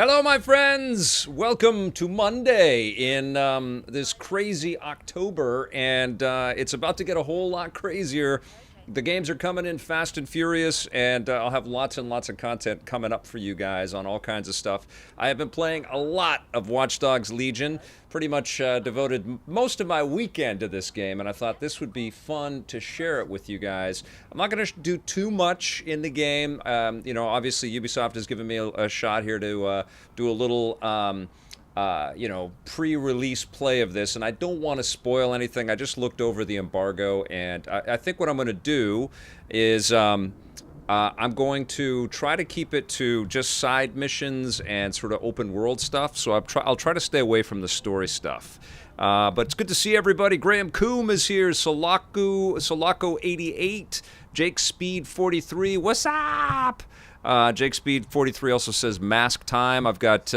Hello, my friends! Welcome to Monday in this crazy October, and it's about to get a whole lot crazier. The games are coming in fast and furious, and I'll have lots and lots of content coming up for you guys on all kinds of stuff. I have been playing a lot of Watch Dogs Legion, pretty much devoted most of my weekend to this game, and I thought this would be fun to share it with you guys. I'm not going to do too much in the game. Obviously Ubisoft has given me a shot here to do a little pre-release play of this, and I don't want to spoil anything. I just looked over the embargo, and I think what I'm going to do is I'm going to try to keep it to just side missions and sort of open world stuff. So I'll try to stay away from the story stuff. But it's good to see everybody. Graham Coombe is here. Solaco88, Jake Speed 43. What's up? Jake Speed 43 also says mask time. I've got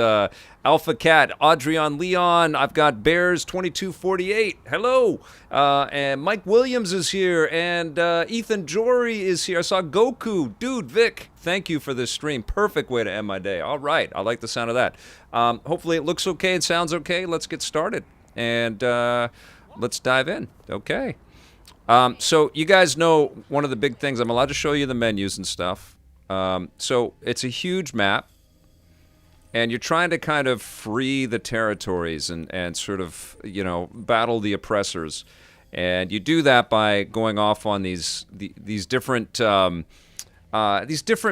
Alpha Cat, Adrian Leon. I've got Bears 2248. Hello. And Mike Williams is here, and Ethan Jory is here. I saw Goku. Dude, Vic, thank you for this stream. Perfect way to end my day. All right. I like the sound of that. Hopefully it looks okay. It sounds okay. Let's get started. And let's dive in. Okay. So you guys know one of the big things. I'm allowed to show you the menus and stuff. So it's a huge map, and you're trying to kind of free the territories and sort of, battle the oppressors. And you do that by going off on these different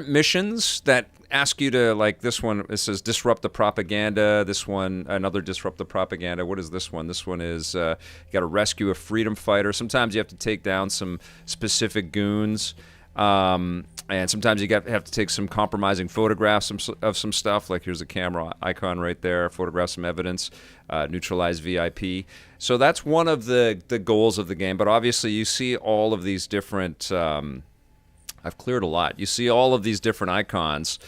missions that ask you to, like this one, it says disrupt the propaganda. This one, another disrupt the propaganda. What is this one? This one is you got to rescue a freedom fighter. Sometimes you have to take down some specific goons. And sometimes you have to take some compromising photographs of some stuff. Like here's a camera icon right there. Photograph some evidence. Neutralize VIP. So that's one of the goals of the game. But obviously you see all of these different... I've cleared a lot. You see all of these different icons.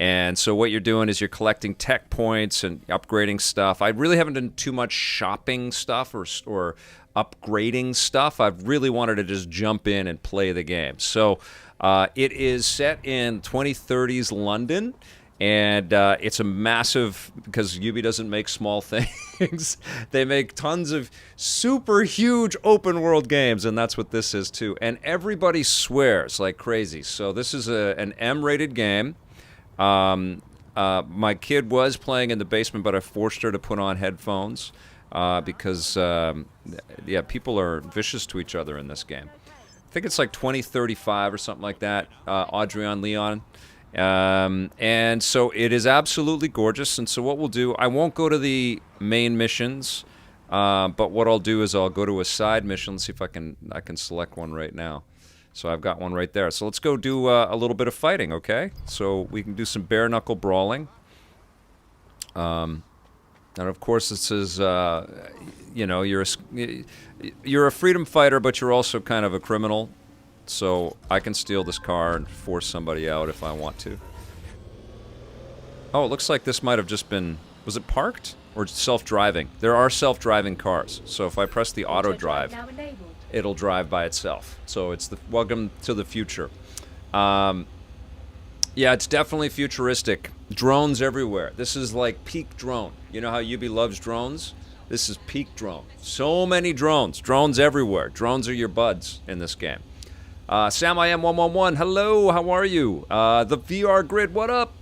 And so what you're doing is you're collecting tech points and upgrading stuff. I really haven't done too much shopping stuff or upgrading stuff. I've really wanted to just jump in and play the game. So it is set in 2030s London, and it's a massive, because Ubi doesn't make small things. They make tons of super huge open world games, and that's what this is too. And everybody swears like crazy. So this is an M-rated game. My kid was playing in the basement, but I forced her to put on headphones because people are vicious to each other in this game. I think it's like 2035 or something like that. Adrian Leon. And so it is absolutely gorgeous. And so what we'll do, I won't go to the main missions, but what I'll do is I'll go to a side mission. Let's see if I can select one right now. So I've got one right there. So let's go do a little bit of fighting, okay? So we can do some bare knuckle brawling. And of course, this is, you're a freedom fighter, but you're also kind of a criminal. So I can steal this car and force somebody out if I want to. Oh, it looks like this might have just been, was it parked or self-driving? There are self-driving cars. So if I press the auto drive, it'll drive by itself. So it's the welcome to the future. Yeah, it's definitely futuristic. Drones everywhere. This is like peak drone. You know how Ubi loves drones? This is peak drone. So many drones. Drones everywhere. Drones are your buds in this game. Sam I am 111. Hello, how are you? The VR Grid, what up?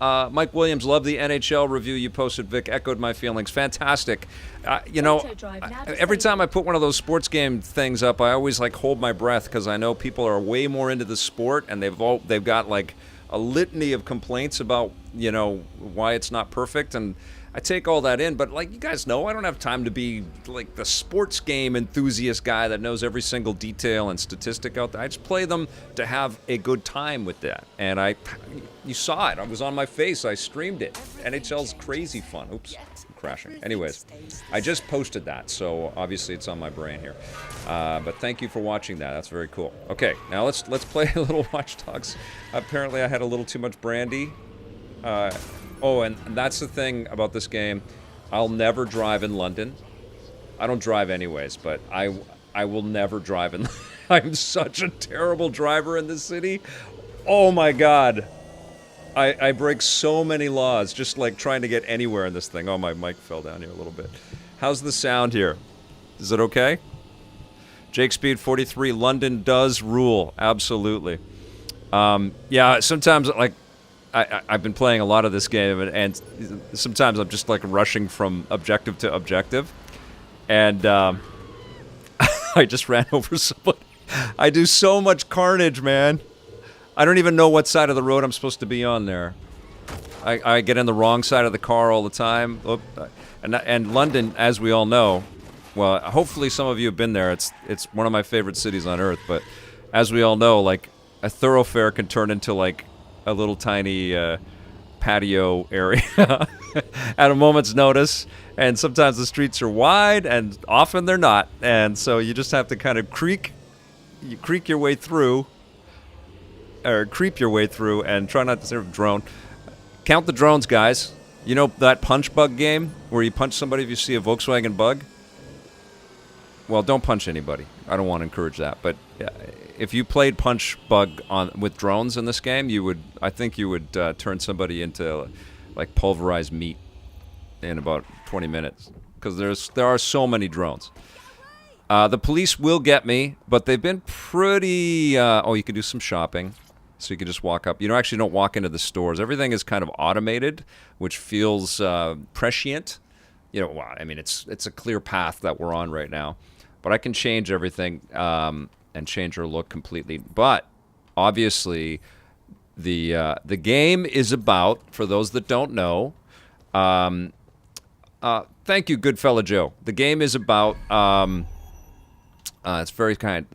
Mike Williams, love the NHL review you posted. Vic, echoed my feelings. Fantastic. Every time I put one of those sports game things up, I always hold my breath because I know people are way more into the sport, and they've got like a litany of complaints about why it's not perfect, and I take all that in, but you guys know, I don't have time to be like the sports game enthusiast guy that knows every single detail and statistic out there. I just play them to have a good time with that. And you saw it. I was on my face. I streamed it. NHL's crazy fun. Oops, I'm crashing. Anyways, I just posted that, so obviously it's on my brain here. But thank you for watching that. That's very cool. Okay, now let's play a little Watch Dogs. Apparently I had a little too much brandy. Oh, and that's the thing about this game. I'll never drive in London. I don't drive anyways, but I will never drive in I'm such a terrible driver in this city. Oh my God. I break so many laws just like trying to get anywhere in this thing. Oh, my mic fell down here a little bit. How's the sound here? Is it okay? Jake Speed 43, London does rule. Absolutely. Yeah, sometimes like I've been playing a lot of this game, and sometimes I'm just like rushing from objective to objective, and I just ran over somebody. I do so much carnage, man. I don't even know what side of the road I'm supposed to be on there. I get in the wrong side of the car all the time. And London, as we all know, well, hopefully some of you have been there. It's one of my favorite cities on earth. But as we all know, like a thoroughfare can turn into like a little tiny patio area at a moment's notice. And sometimes the streets are wide, and often they're not. And so you just have to kind of creep your way through, and try not to serve a drone. Count the drones, guys. You know that punch bug game where you punch somebody if you see a Volkswagen Bug? Well, don't punch anybody. I don't want to encourage that. But if you played punch bug with drones in this game, I think you would turn somebody into like pulverized meat in about 20 minutes, because there are so many drones. The police will get me, but they've been pretty... you can do some shopping, so you can just walk up. You actually don't walk into the stores. Everything is kind of automated, which feels prescient. Well, I mean, it's a clear path that we're on right now. But I can change everything and change our look completely. But, obviously, the game is about, for those that don't know... thank you, good fella Joe. The game is about... it's very kind.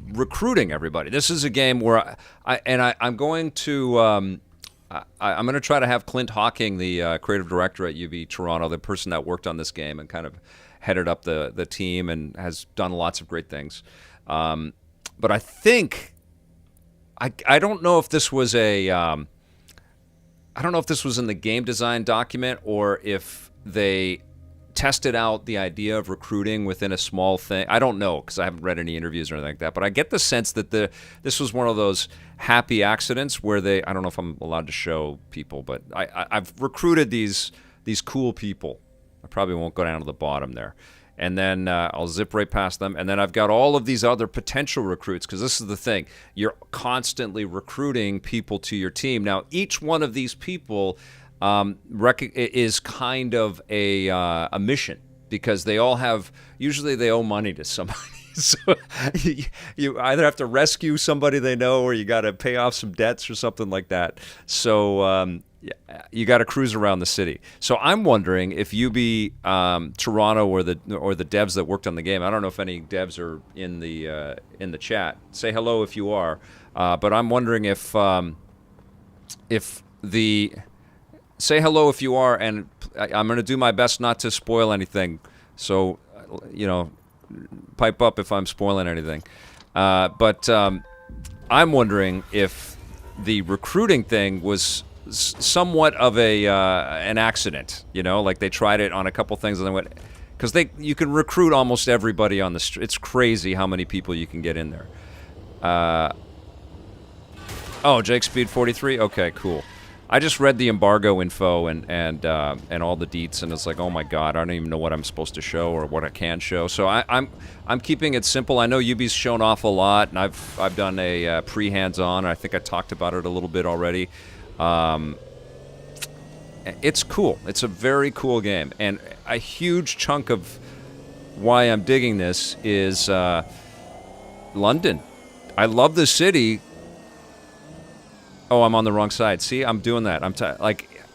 Recruiting everybody. This is a game where I'm going to I'm going to try to have Clint Hawking, the creative director at UB Toronto, the person that worked on this game and kind of headed up the team and has done lots of great things. But I think I don't know if this was I don't know if this was in the game design document or if they tested out the idea of recruiting within a small thing. I don't know, because I haven't read any interviews or anything like that. But I get the sense that this was one of those happy accidents where I don't know if I'm allowed to show people, but I've recruited these cool people. I probably won't go down to the bottom there. And then I'll zip right past them. And then I've got all of these other potential recruits, because this is the thing. You're constantly recruiting people to your team. Now, each one of these people... is kind of a mission, because they all usually they owe money to somebody. So you either have to rescue somebody they know, or you got to pay off some debts or something like that. So you got to cruise around the city. So I'm wondering if Toronto or the devs that worked on the game. I don't know if any devs are in the chat. Say hello if you are. But I'm wondering if the... Say hello if you are, and I'm going to do my best not to spoil anything. So, pipe up if I'm spoiling anything. But I'm wondering if the recruiting thing was somewhat of an accident. Like they tried it on a couple things and then went... Because you can recruit almost everybody on the street. It's crazy how many people you can get in there. Jake Speed 43? Okay, cool. I just read the embargo info and all the deets, and it's like, oh my god, I don't even know what I'm supposed to show or what I can show. So I'm keeping it simple. I know Ubi's shown off a lot, and I've done a pre-hands-on. I think I talked about it a little bit already. It's cool. It's a very cool game, and a huge chunk of why I'm digging this is London. I love the city. Oh, I'm on the wrong side. See, I'm doing that.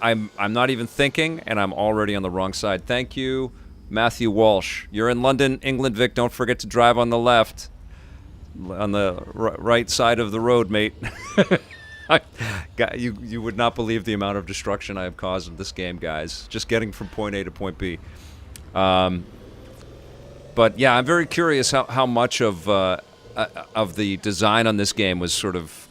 I'm not even thinking, and I'm already on the wrong side. Thank you, Matthew Walsh. You're in London, England, Vic. Don't forget to drive on the left, on the right side of the road, mate. You would not believe the amount of destruction I have caused in this game, guys. Just getting from point A to point B. But yeah, I'm very curious how much of the design on this game was sort of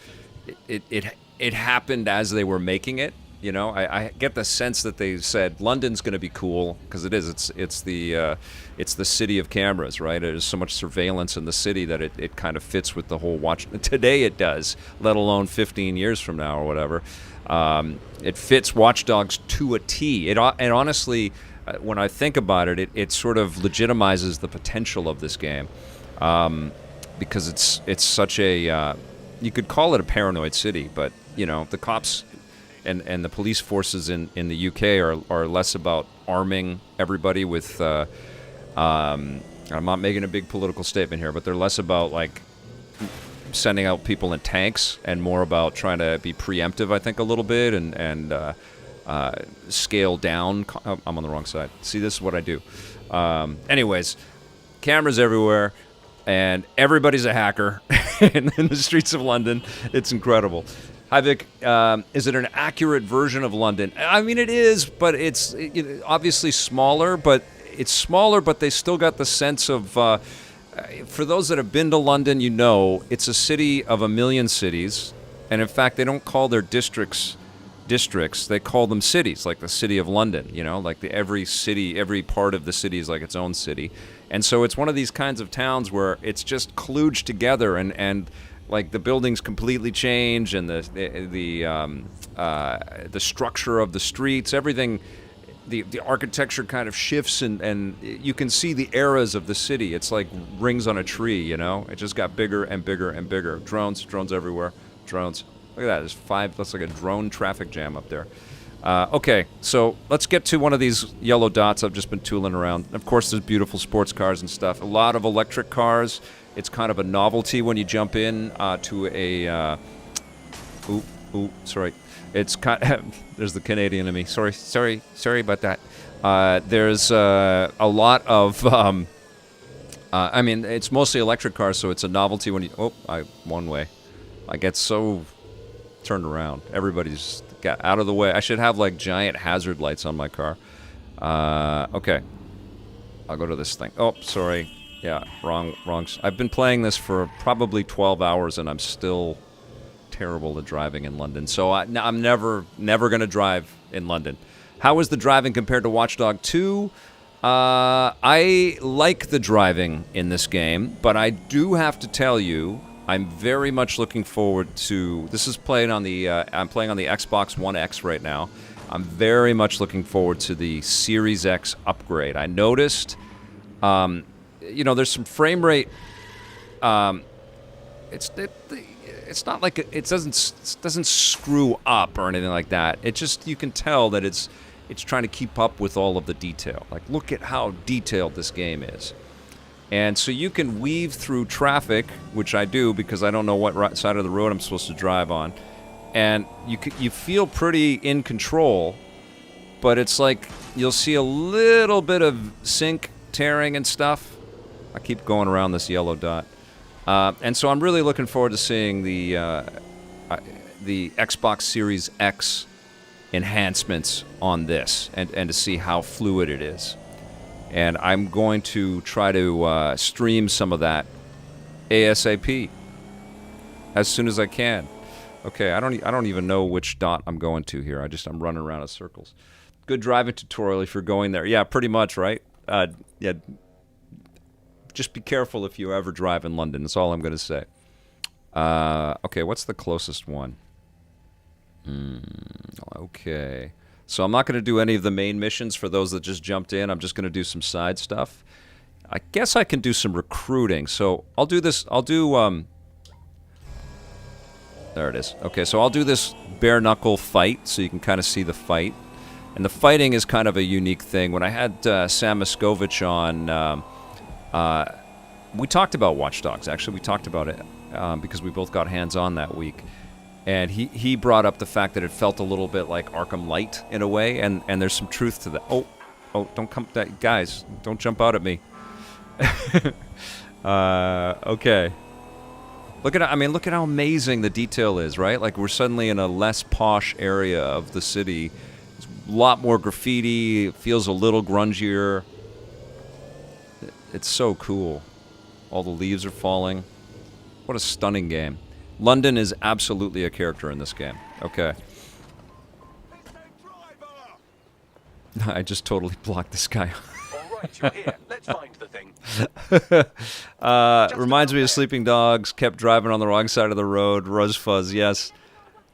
it happened as they were making it. I get the sense that they said London's going to be cool, because it is. It's the city of cameras, right? There's so much surveillance in the city that it kind of fits with the whole watch. Today it does, let alone 15 years from now or whatever. It fits Watch Dogs to a T. And honestly, when I think about it, it sort of legitimizes the potential of this game, because it's such a you could call it a paranoid city, but the cops and the police forces in the UK are less about arming everybody with. I'm not making a big political statement here, but they're less about like sending out people in tanks and more about trying to be preemptive, I think, a little bit, and scale down. I'm on the wrong side. See, this is what I do. Anyways, cameras everywhere, and everybody's a hacker in the streets of London. It's incredible. Hi, Vic. Is it an accurate version of London? I mean, it is, but it's obviously smaller, but they still got the sense of... for those that have been to London, it's a city of a million cities. And in fact, they don't call their districts, they call them cities, like the city of London, like every city, every part of the city is like its own city. And so it's one of these kinds of towns where it's just kludged together, and like the buildings completely change, and the structure of the streets, everything, the architecture kind of shifts, and you can see the eras of the city. It's like rings on a tree, It just got bigger and bigger and bigger. Drones everywhere. Drones. Look at that. That's like a drone traffic jam up there. Okay, so let's get to one of these yellow dots I've just been tooling around. Of course, there's beautiful sports cars and stuff. A lot of electric cars. It's kind of a novelty when you jump in to a... sorry. It's kind of, there's the Canadian in me. Sorry about that. There's a lot of... I mean, it's mostly electric cars, so it's a novelty when you... one way. I get so turned around. Everybody's got out of the way. I should have like giant hazard lights on my car. Okay. I'll go to this thing. Oh, sorry. Yeah, wrong. I've been playing this for probably 12 hours, and I'm still terrible at driving in London. So I'm never going to drive in London. How is the driving compared to Watch Dogs 2? I like the driving in this game, but I do have to tell you, I'm very much looking forward to... This is playing on the... I'm playing on the Xbox One X right now. I'm very much looking forward to the Series X upgrade. I noticed, there's some frame rate... It's not like it doesn't screw up or anything like that. It just, you can tell that it's trying to keep up with all of the detail. Like, look at how detailed this game is. And so you can weave through traffic, which I do because I don't know what side of the road I'm supposed to drive on. And you feel pretty in control, but it's like you'll see a little bit of sync tearing and stuff. I keep going around this yellow dot. And so I'm really looking forward to seeing the Xbox Series X enhancements on this, and to see how fluid it is. And I'm going to try to stream some of that ASAP as soon as I can. Okay, I don't even know which dot I'm going to here. I'm running around in circles. Good driving tutorial if you're going there. Yeah, pretty much, right? Yeah. Just be careful if you ever drive in London. That's all I'm going to say. Okay, what's the closest one? Okay. So I'm not going to do any of the main missions for those that just jumped in. I'm just going to do some side stuff. I guess I can do some recruiting. So I'll do this. There it is. Okay, so I'll do this bare knuckle fight so you can kind of see the fight. And the fighting is kind of a unique thing. When I had Sam Miskovich on... we talked about Watch Dogs. Actually, we talked about it because we both got hands-on that week. And he brought up the fact that it felt a little bit like Arkham Light in a way, and there's some truth to that. Oh, don't come... guys, don't jump out at me. Okay. Look at how amazing the detail is, right? Like, we're suddenly in a less posh area of the city. There's a lot more graffiti. It feels a little grungier. It's so cool. All the leaves are falling. What a stunning game. London is absolutely a character in this game. Okay. I just totally blocked this guy. All right, you're here. Let's find the thing. Reminds me of Sleeping Dogs. Kept driving on the wrong side of the road. Ruzz Fuzz, yes.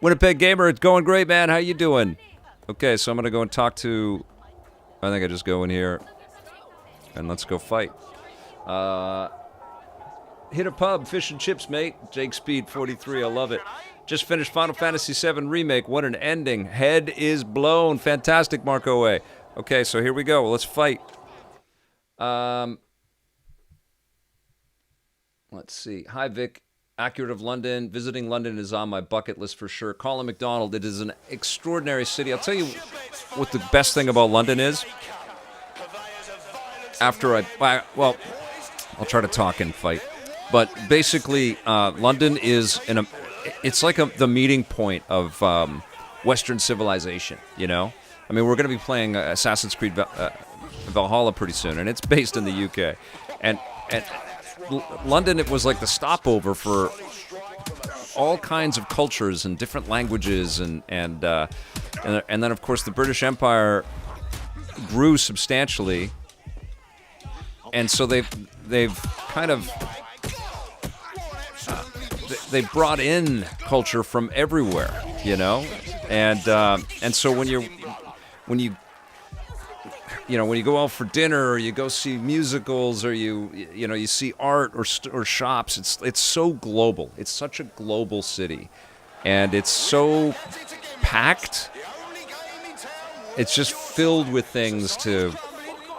Winnipeg Gamer, it's going great, man. How you doing? Okay, so I'm going to go and talk to... I think I just go in here and let's go fight. Hit a pub, fish and chips, mate. Jake Speed 43, I love it. Just finished Final Fantasy VII Remake. What an ending. Head is blown. Fantastic, Marco A. Okay, so here we go. Well, let's fight. Let's see. Hi, Vic. Accurate of London. Visiting London is on my bucket list for sure. Colin McDonald, it is an extraordinary city. I'll tell you what the best thing about London is. Well, I'll try to talk and fight. But basically, London is it's like the meeting point of Western civilization, you know? I mean, we're going to be playing Assassin's Creed Valhalla pretty soon, and it's based in the UK. And London, it was like the stopover for all kinds of cultures and different languages, and then of course the British Empire grew substantially, and so they've kind of they brought in culture from everywhere, you know, and so when you go out for dinner, or you go see musicals, or you see art or shops, it's so global. It's such a global city, and it's so packed. It's just filled with things to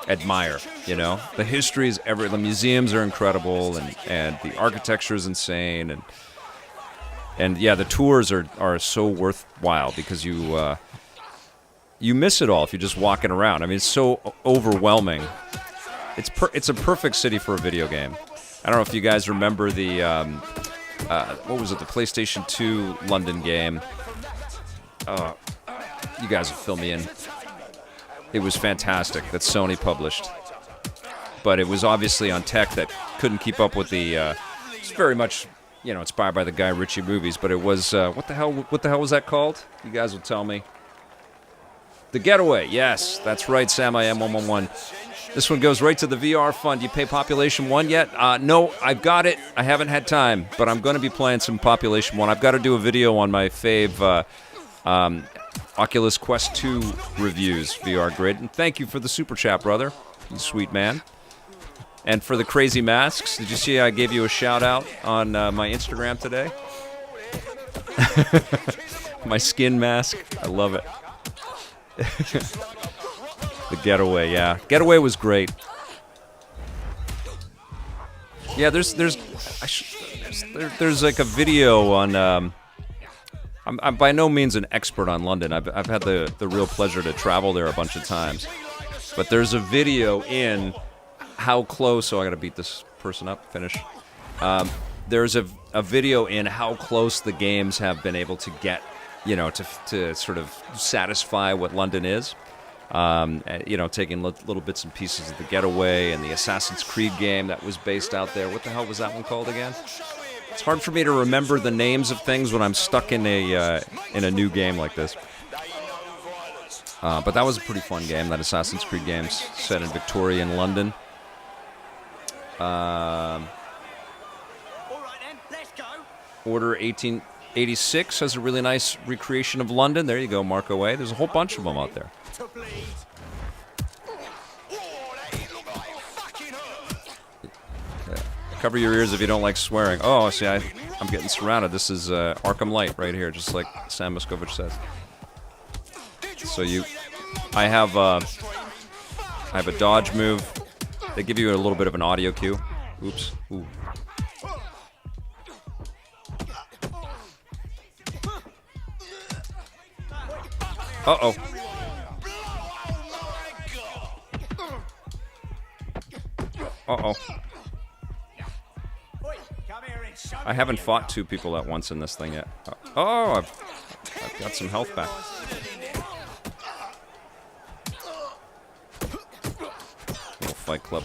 admire. You know, the history is the museums are incredible, and the architecture is insane, and yeah, the tours are so worthwhile because you miss it all if you're just walking around. I mean, it's so overwhelming. It's a perfect city for a video game. I don't know if you guys remember the what was it? The PlayStation 2 London game. You guys will fill me in. It was fantastic that Sony published, but it was obviously on tech that couldn't keep up with the. It's very much inspired by the Guy Ritchie movies, but it was what the hell was that called? You guys will tell me. The Getaway, yes, that's right, Sam. I am 111. This one goes right to the VR fund. You pay Population 1 yet? No, I've got it. I haven't had time, but I'm going to be playing some Population 1. I've got to do a video on my fave Oculus Quest 2 reviews, VR Grid. And thank you for the super chat, brother. You sweet man. And for the crazy masks, did you see I gave you a shout out on my Instagram today? My skin mask. I love it. The Getaway, yeah. Getaway was great. Yeah, there's like a video on. I'm by no means an expert on London. I've had the real pleasure to travel there a bunch of times, but there's a video in how close. Oh, I gotta beat this person up. Finish. There's a video in how close the games have been able to get. To sort of satisfy what London is, taking little bits and pieces of the Getaway and the Assassin's Creed game that was based out there. What the hell was that one called again? It's hard for me to remember the names of things when I'm stuck in a new game like this. But that was a pretty fun game, that Assassin's Creed game set in Victorian London. Order 1886 has a really nice recreation of London. There you go, Marco A. There's a whole bunch of them out there. Yeah. Cover your ears if you don't like swearing. Oh, see, I'm getting surrounded. This is Arkham Light right here, just like Sam Miskovich says. So I have a dodge move. They give you a little bit of an audio cue. Oops. Ooh. Uh-oh. Uh-oh. I haven't fought two people at once in this thing yet. Oh, I've got some health back. Little Fight Club.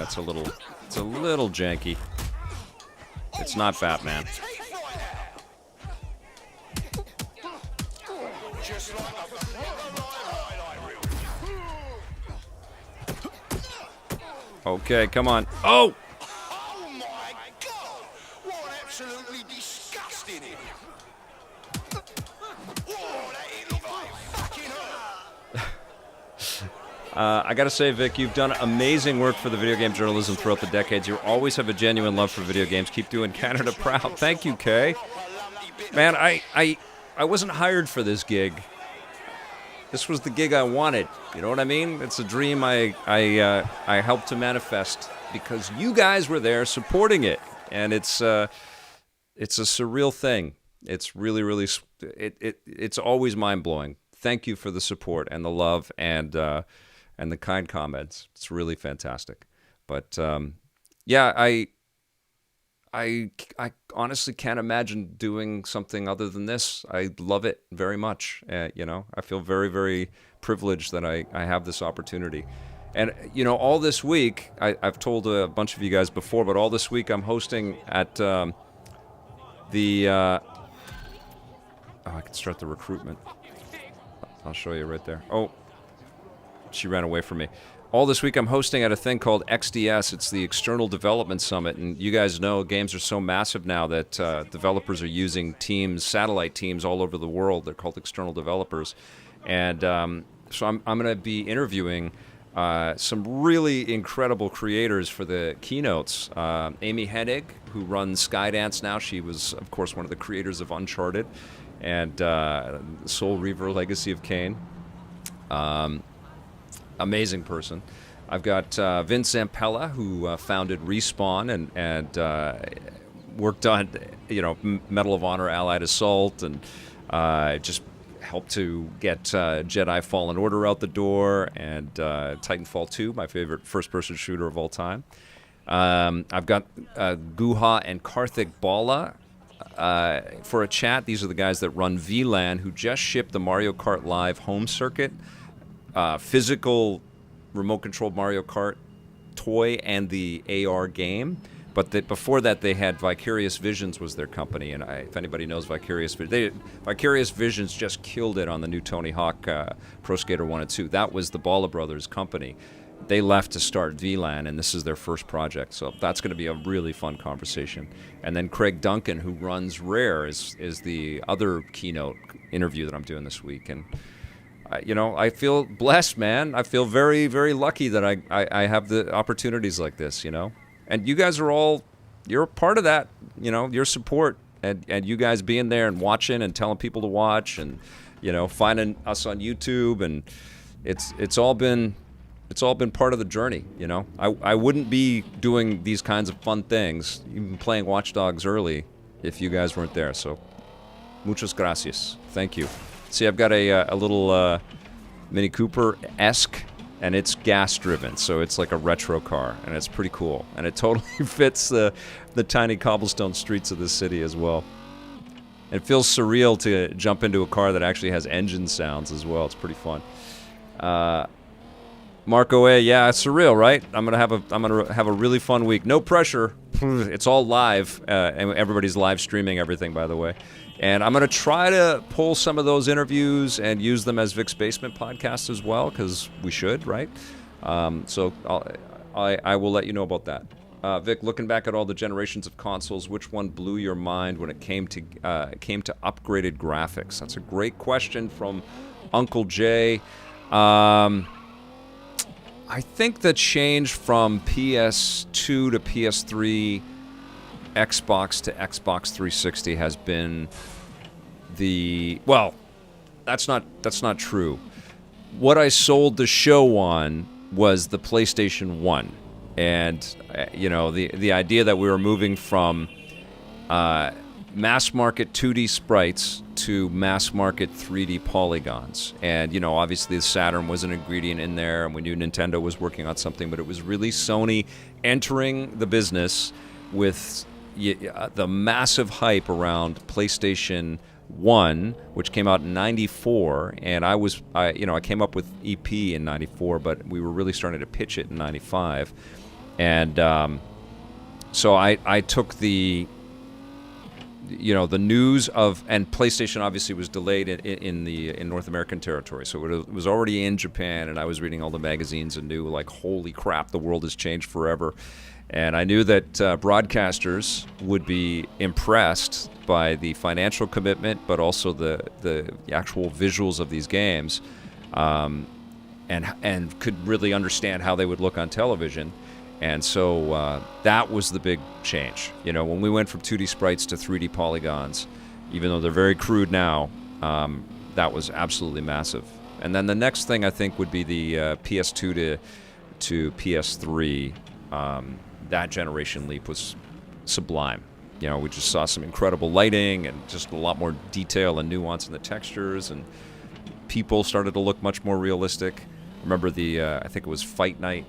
It's a little janky. It's not Batman. Okay, come on. Oh! Oh my God! What an absolutely disgusting it! Whoa, that looked like fucking hurt! I gotta say, Vic, you've done amazing work for the video game journalism throughout the decades. You always have a genuine love for video games. Keep doing Canada proud. Thank you, Kay. Man, I wasn't hired for this gig. This was the gig I wanted. You know what I mean? It's a dream I helped to manifest because you guys were there supporting it, and it's a surreal thing. It's really it's always mind blowing. Thank you for the support and the love and the kind comments. It's really fantastic. But yeah, I honestly can't imagine doing something other than this. I love it very much. You know, I feel very privileged that I have this opportunity. And, you know, all this week, I've told a bunch of you guys before, but all this week I'm hosting at oh, I can start the recruitment. I'll show you right there. Oh, she ran away from me. All this week I'm hosting at a thing called XDS. It's the External Development Summit, and you guys know games are so massive now that developers are using teams, satellite teams all over the world. They're called external developers. And so I'm going to be interviewing some really incredible creators for the keynotes. Amy Hennig, who runs Skydance now. She was, of course, one of the creators of Uncharted and Soul Reaver Legacy of Kain. Amazing person. I've got Vince Zampella, who founded Respawn and worked on, you know, Medal of Honor Allied Assault, and just helped to get Jedi Fallen Order out the door, and Titanfall 2, my favorite first-person shooter of all time. I've got Guha and Karthik Bala for a chat. These are the guys that run VLAN, who just shipped the Mario Kart Live home circuit. Physical remote-controlled Mario Kart toy and the AR game, but before that they had Vicarious Visions was their company, and if anybody knows Vicarious Visions just killed it on the new Tony Hawk Pro Skater 1 and 2. That was the Bala Brothers company. They left to start VLAN, and this is their first project, so that's going to be a really fun conversation. And then Craig Duncan, who runs Rare, is the other keynote interview that I'm doing this week. And you know, I feel blessed, man. I feel very lucky that I have the opportunities like this, you know. And you guys are you're a part of that, you know, your support and you guys being there and watching and telling people to watch and, you know, finding us on YouTube, and it's all been part of the journey, you know. I wouldn't be doing these kinds of fun things, even playing Watch Dogs early, if you guys weren't there. So, muchas gracias. Thank you. See, I've got a little Mini Cooper-esque, and it's gas-driven, so it's like a retro car, and it's pretty cool. And it totally fits the tiny cobblestone streets of this city as well. It feels surreal to jump into a car that actually has engine sounds as well. It's pretty fun. Marco A, yeah, it's surreal, right? I'm gonna have a really fun week. No pressure. It's all live, and everybody's live streaming everything, by the way. And I'm going to try to pull some of those interviews and use them as Vic's Basement podcast as well, because we should, right? So I will let you know about that. Vic, looking back at all the generations of consoles, which one blew your mind when it came to upgraded graphics? That's a great question from Uncle Jay. I think the change from PS2 to PS3, Xbox to Xbox 360 has been that's not true. What I sold the show on was the PlayStation 1, and you know, the idea that we were moving from mass market 2D sprites to mass market 3D polygons. And you know, obviously the Saturn was an ingredient in there, and we knew Nintendo was working on something, but it was really Sony entering the business with the massive hype around PlayStation 1, which came out in 94, and I came up with EP in 94, but we were really starting to pitch it in 95. And so I took the the news of, and PlayStation obviously was delayed in North American territory, so it was already in Japan, and I was reading all the magazines and knew, like, holy crap, the world has changed forever. And I knew that broadcasters would be impressed by the financial commitment, but also the actual visuals of these games, and could really understand how they would look on television. And so that was the big change. When we went from 2D sprites to 3D polygons, even though they're very crude now, that was absolutely massive. And then the next thing, I think, would be the PS2 to PS3. That generation leap was sublime. We just saw some incredible lighting and just a lot more detail and nuance in the textures, and people started to look much more realistic. Remember I think it was Fight Night.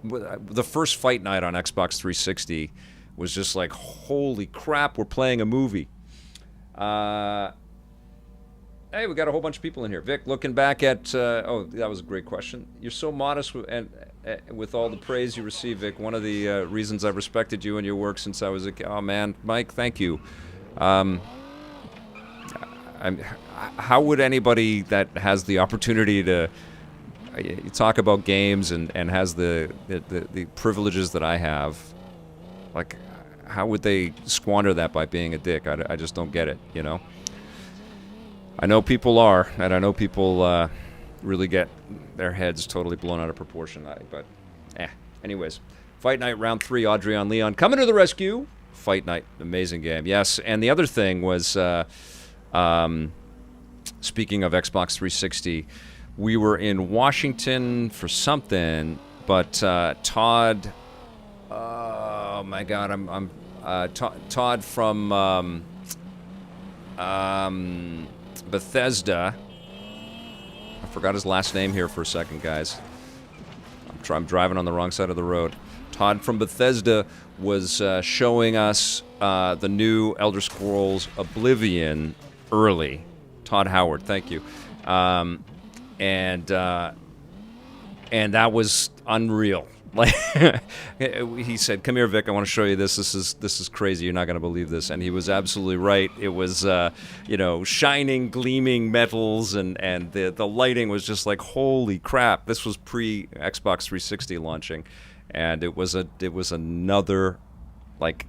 The first Fight Night on Xbox 360 was just like, holy crap, we're playing a movie. Hey, we got a whole bunch of people in here. Vic, looking back at... that was a great question. You're so modest with all the praise you receive, Vic. One of the reasons I've respected you and your work since I was a... Oh, man. Mike, thank you. How would anybody that has the opportunity to talk about games and has the privileges that I have, like, how would they squander that by being a dick? I just don't get it, I know people are, and I know people really get their heads totally blown out of proportion. Anyways, Fight Night Round 3, Adrian Leon coming to the rescue. Fight Night, amazing game. Yes, and the other thing was, speaking of Xbox 360, we were in Washington for something, but Todd, oh my God, I'm Todd from Bethesda. I forgot his last name here for a second, guys. I'm driving on the wrong side of the road. Todd from Bethesda was showing us the new Elder Scrolls Oblivion early. Todd Howard, thank you. And that was unreal. Like, he said, "Come here, Vic. I want to show you this. This is crazy. You're not going to believe this." And he was absolutely right. It was, shining, gleaming metals, and the lighting was just like, holy crap. This was pre Xbox 360 launching, and it was another, like,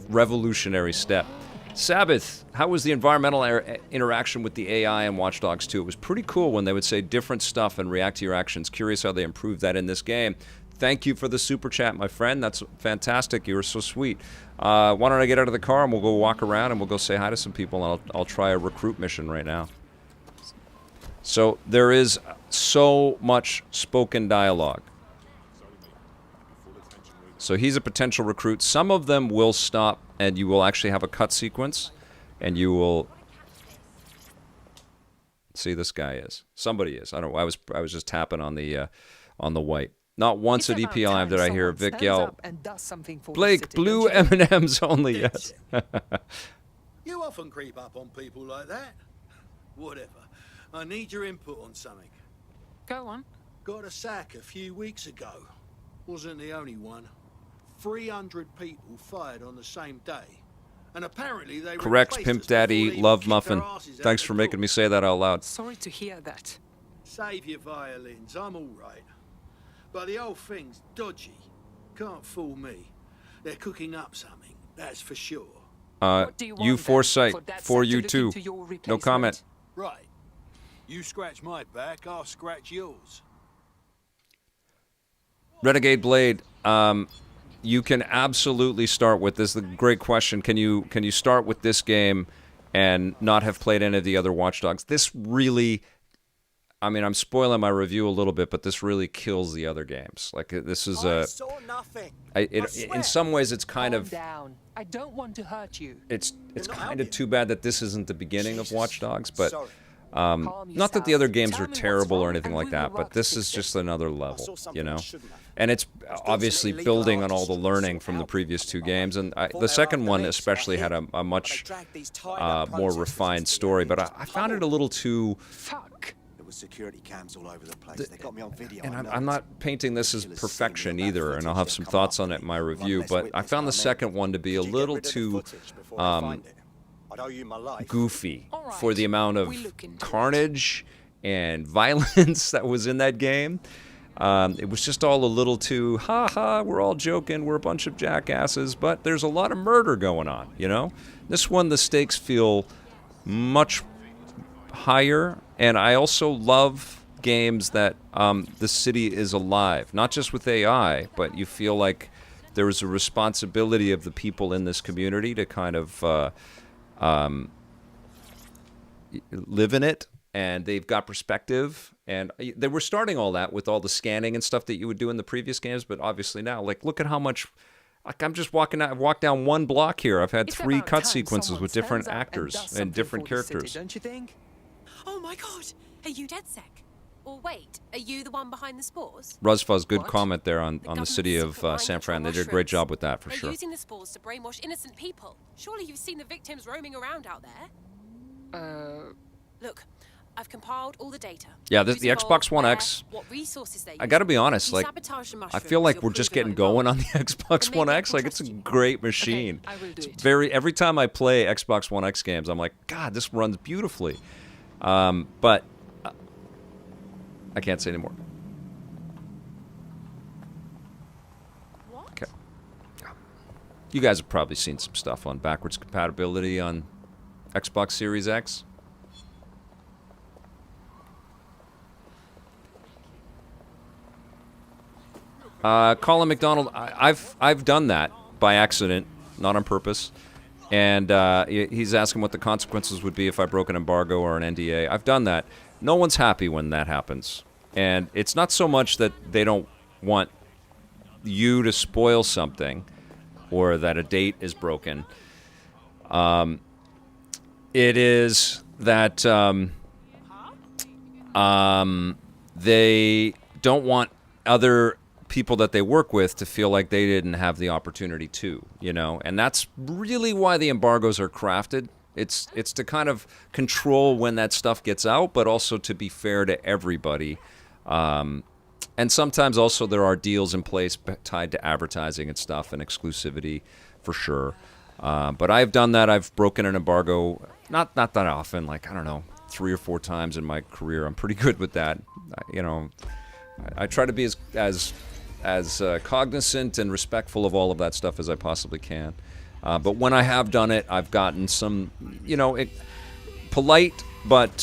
revolutionary step. Sabbath, how was the environmental interaction with the AI in Watch Dogs 2? It was pretty cool when they would say different stuff and react to your actions. Curious how they improved that in this game. Thank you for the super chat, my friend. That's fantastic. You were so sweet. Why don't I get out of the car and we'll go walk around and we'll go say hi to some people, and I'll try a recruit mission right now. So there is so much spoken dialogue. So he's a potential recruit. Some of them will stop, and you will actually have a cut sequence, and you will see this guy is. Somebody is. I don't know. I was just tapping on the white. Not once at EP Live did I hear Vic yell, "Blake, blue M&Ms only." Yes. You often creep up on people like that. Whatever. I need your input on something. Go on. Got a sack a few weeks ago. Wasn't the only one. 300 people fired on the same day. And apparently they correct, Pimp Daddy, Love Muffin. Thanks for making me say that out loud. Sorry to hear that. Save your violins, I'm all right. But the whole thing's dodgy. Can't fool me. They're cooking up something, that's for sure. You foresight, for you too. No comment. Right. You scratch my back, I'll scratch yours. Renegade Blade, you can absolutely start with this. The great question. Can you start with this game and not have played any of the other Watch Dogs? This really, I mean, I'm spoiling my review a little bit, but this really kills the other games. Like, this is I saw nothing. In some ways, it's kind of. Calm down. I don't want to hurt you. It's kind of too bad that this isn't the beginning of Watch Dogs, but. Sorry. Not that the other games are terrible or anything like that, but this is just another level, And it's obviously building on all the learning from the previous two games. And the second one especially had a much more refined story, but I found it a little too security cams all over the place. They got me on video. And I I'm know not it. painting this as You'll have perfection seen the either, and I'll have footage some that come thoughts up on it in my with review, less but I witness found the than second men. one to be a Could you get little rid of the too footage before I find it? I'd owe you my life. goofy All right, for the amount we of look into carnage and violence that was in that game. It was just all a little too, ha ha, we're all joking, we're a bunch of jackasses, but there's a lot of murder going on, you know? This one, the stakes feel much higher, and I also love games that the city is alive, not just with AI, but you feel like there is a responsibility of the people in this community to kind of live in it, and they've got perspective. And they were starting all that with all the scanning and stuff that you would do in the previous games, but obviously now, like, look at how much. Like, I'm just walking out. I've walked down one block here. I've had It's 3 about cut time sequences someone with different stands up and actors does and something different for the city, characters. don't you think? Oh my god, are you DedSec? Or wait, are you the one behind the spores? Ruzfuzz, good What? comment there on the government's city of secret San mind Fran. They control did a great mushrooms. job with that, for They're sure. using the spores to brainwash innocent people. Surely you've seen the victims roaming around out there. Look, I've compiled all the data. Yeah, Who's the involved, Xbox One where, X, what resources they I got to use. be honest, If you like, sabotage the I feel mushrooms, like you're we're just proven getting going on involved. the Xbox Then maybe One I X. can Like, it's a trust you. great machine. I will do It's it. every time I play Xbox One X games, I'm like, God, this runs beautifully. But I can't say anymore. What? Okay. You guys have probably seen some stuff on backwards compatibility on Xbox Series X. Colin McDonald, I've done that by accident, not on purpose. And he's asking what the consequences would be if I broke an embargo or an NDA. I've done that. No one's happy when that happens. And it's not so much that they don't want you to spoil something or that a date is broken. It is that they don't want other people that they work with to feel like they didn't have the opportunity to, you know, and that's really why the embargoes are crafted. It's to kind of control when that stuff gets out, but also to be fair to everybody. And sometimes also there are deals in place tied to advertising and stuff and exclusivity, for sure. But I've done that. I've broken an embargo, not that often, like, I don't know, 3 or 4 times in my career. I'm pretty good with that. You know, I try to be as cognizant and respectful of all of that stuff as I possibly can. But when I have done it, I've gotten some, you know, polite but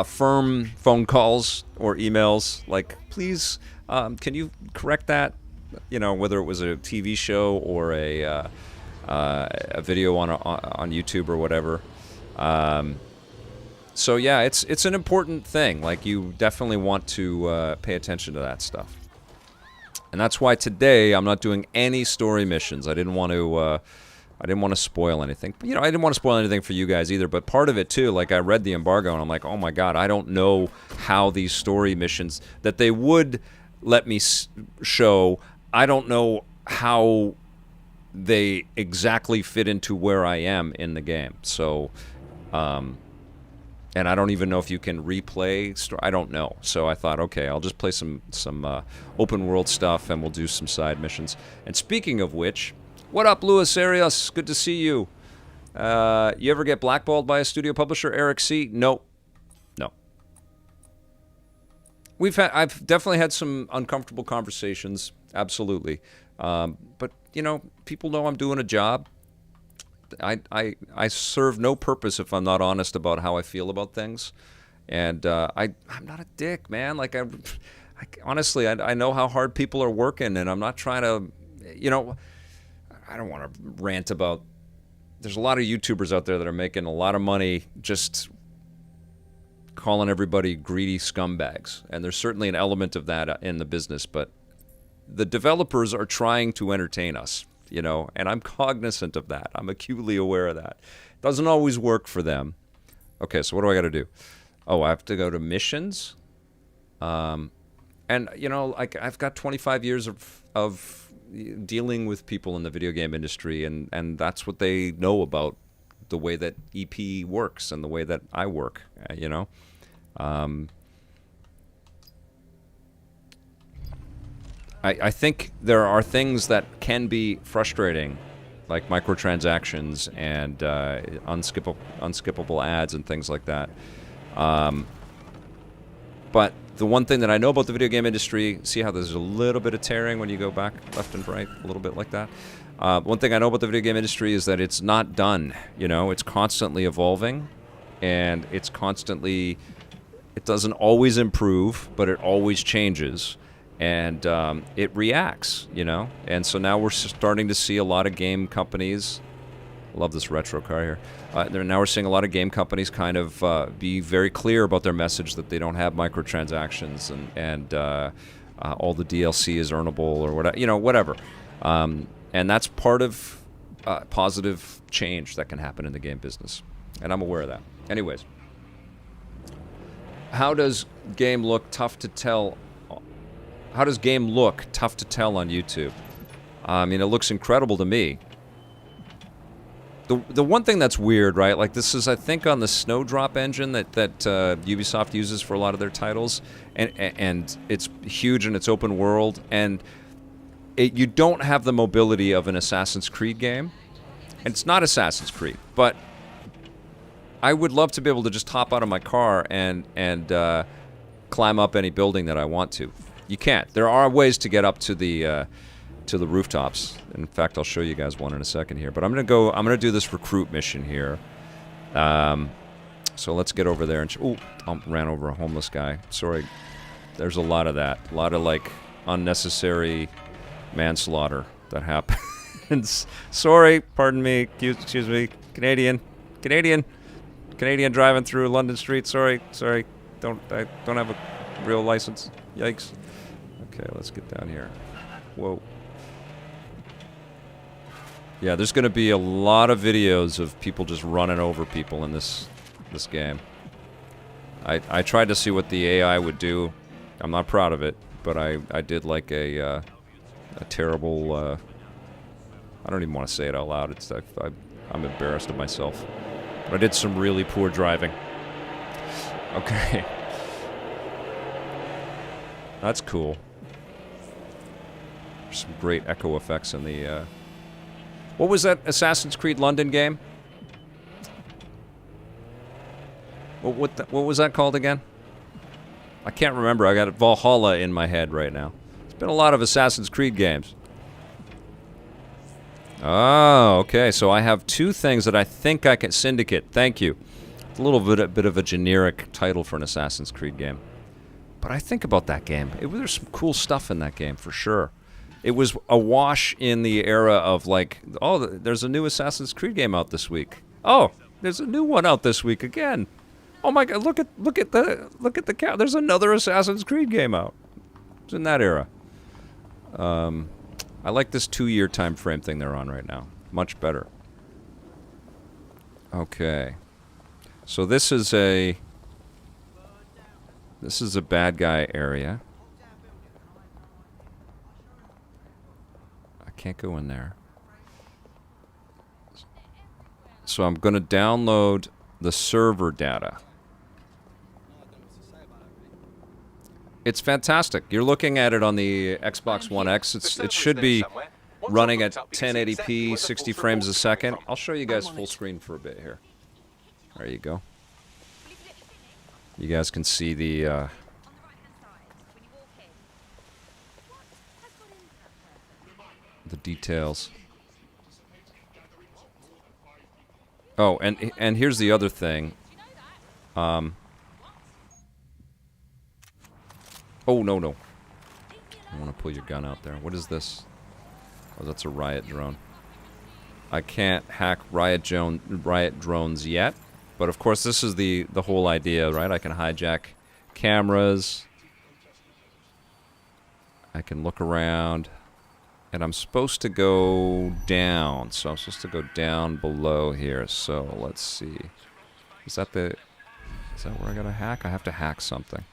firm phone calls or emails like, please, can you correct that? You know, whether it was a TV show or a video on YouTube or whatever. So yeah, it's an important thing. Like, you definitely want to pay attention to that stuff. And that's why today I'm not doing any story missions. I didn't want to spoil anything. You know, I didn't want to spoil anything for you guys either. But part of it too, like, I read the embargo and I'm like, oh my God, I don't know how these story missions that they would let me show. I don't know how they exactly fit into where I am in the game. So, and I don't even know if you can replay. I don't know. So I thought, okay, I'll just play some open world stuff, and we'll do some side missions. And speaking of which, what up, Luis Arias? Good to see you. You ever get blackballed by a studio publisher, Eric C? No. I've definitely had some uncomfortable conversations. Absolutely. But you know, people know I'm doing a job. I serve no purpose if I'm not honest about how I feel about things, and I'm not a dick, man. Like, honestly, I know how hard people are working, and I'm not trying to, you know, I don't want to rant about. There's a lot of YouTubers out there that are making a lot of money just calling everybody greedy scumbags, and there's certainly an element of that in the business, but the developers are trying to entertain us. You know, and I'm cognizant of that. I'm acutely aware of that. It doesn't always work for them. Okay, so what do I got to do? Oh, I have to go to missions. And, you know, like, I've got 25 years of dealing with people in the video game industry, and that's what they know about the way that EP works and the way that I work, you know. I think there are things that can be frustrating, like microtransactions and unskippable ads and things like that. But the one thing that I know about the video game industry, see how there's a little bit of tearing when you go back left and right, a little bit like that? One thing I know about the video game industry is that it's not done. You know, it's constantly evolving, and it's constantly, it doesn't always improve, but it always changes. And it reacts, you know? And so now we're starting to see a lot of game companies. I love this retro car here. Now we're seeing a lot of game companies kind of be very clear about their message that they don't have microtransactions and all the DLC is earnable or whatever, you know, whatever. And that's part of positive change that can happen in the game business. And I'm aware of that. Anyways, how does game look tough to tell? How does game look tough to tell on YouTube? I mean, it looks incredible to me. The one thing that's weird, right? Like this is, I think, on the Snowdrop engine that Ubisoft uses for a lot of their titles, and it's huge and it's open world, and you don't have the mobility of an Assassin's Creed game, and it's not Assassin's Creed, but I would love to be able to just hop out of my car and climb up any building that I want to. You can't. There are ways to get up to the rooftops. In fact, I'll show you guys one in a second here. But I'm gonna do this recruit mission here. So let's get over there and I ran over a homeless guy. Sorry. There's a lot of that. A lot of like unnecessary manslaughter that happens. Sorry, pardon me. Excuse me. Canadian driving through London street. Sorry. I don't have a real license. Yikes. Okay, let's get down here. Whoa. Yeah, there's going to be a lot of videos of people just running over people in this game. I tried to see what the AI would do. I'm not proud of it, but I did like a terrible. I don't even want to say it out loud. I'm embarrassed of myself. But I did some really poor driving. Okay. That's cool. There's some great echo effects in the. What was that Assassin's Creed London game? What was that called again? I can't remember. I got Valhalla in my head right now. It's been a lot of Assassin's Creed games. Oh, okay. So I have two things that I think I can Syndicate. Thank you. It's a little bit of a generic title for an Assassin's Creed game. But I think about that game. There's some cool stuff in that game, for sure. It was awash in the era of like, oh, there's a new Assassin's Creed game out this week. Oh, there's a new one out this week again. Oh my God, look at the count. There's another Assassin's Creed game out. It's in that era. I like this 2-year time frame thing they're on right now. Much better. Okay. So this is a bad guy area. I can't go in there. So I'm going to download the server data. It's fantastic. You're looking at it on the Xbox One X. It should be running at 1080p, 60 frames a second. I'll show you guys full screen for a bit here. There you go. You guys can see the details. Oh, and here's the other thing. Oh, no. I want to pull your gun out there. What is this? Oh, that's a riot drone. I can't hack riot drones yet, but of course this is the whole idea, right? I can hijack cameras. I can look around. And I'm supposed to go down. So I'm supposed to go down below here. So let's see. Is that where I gotta hack? I have to hack something.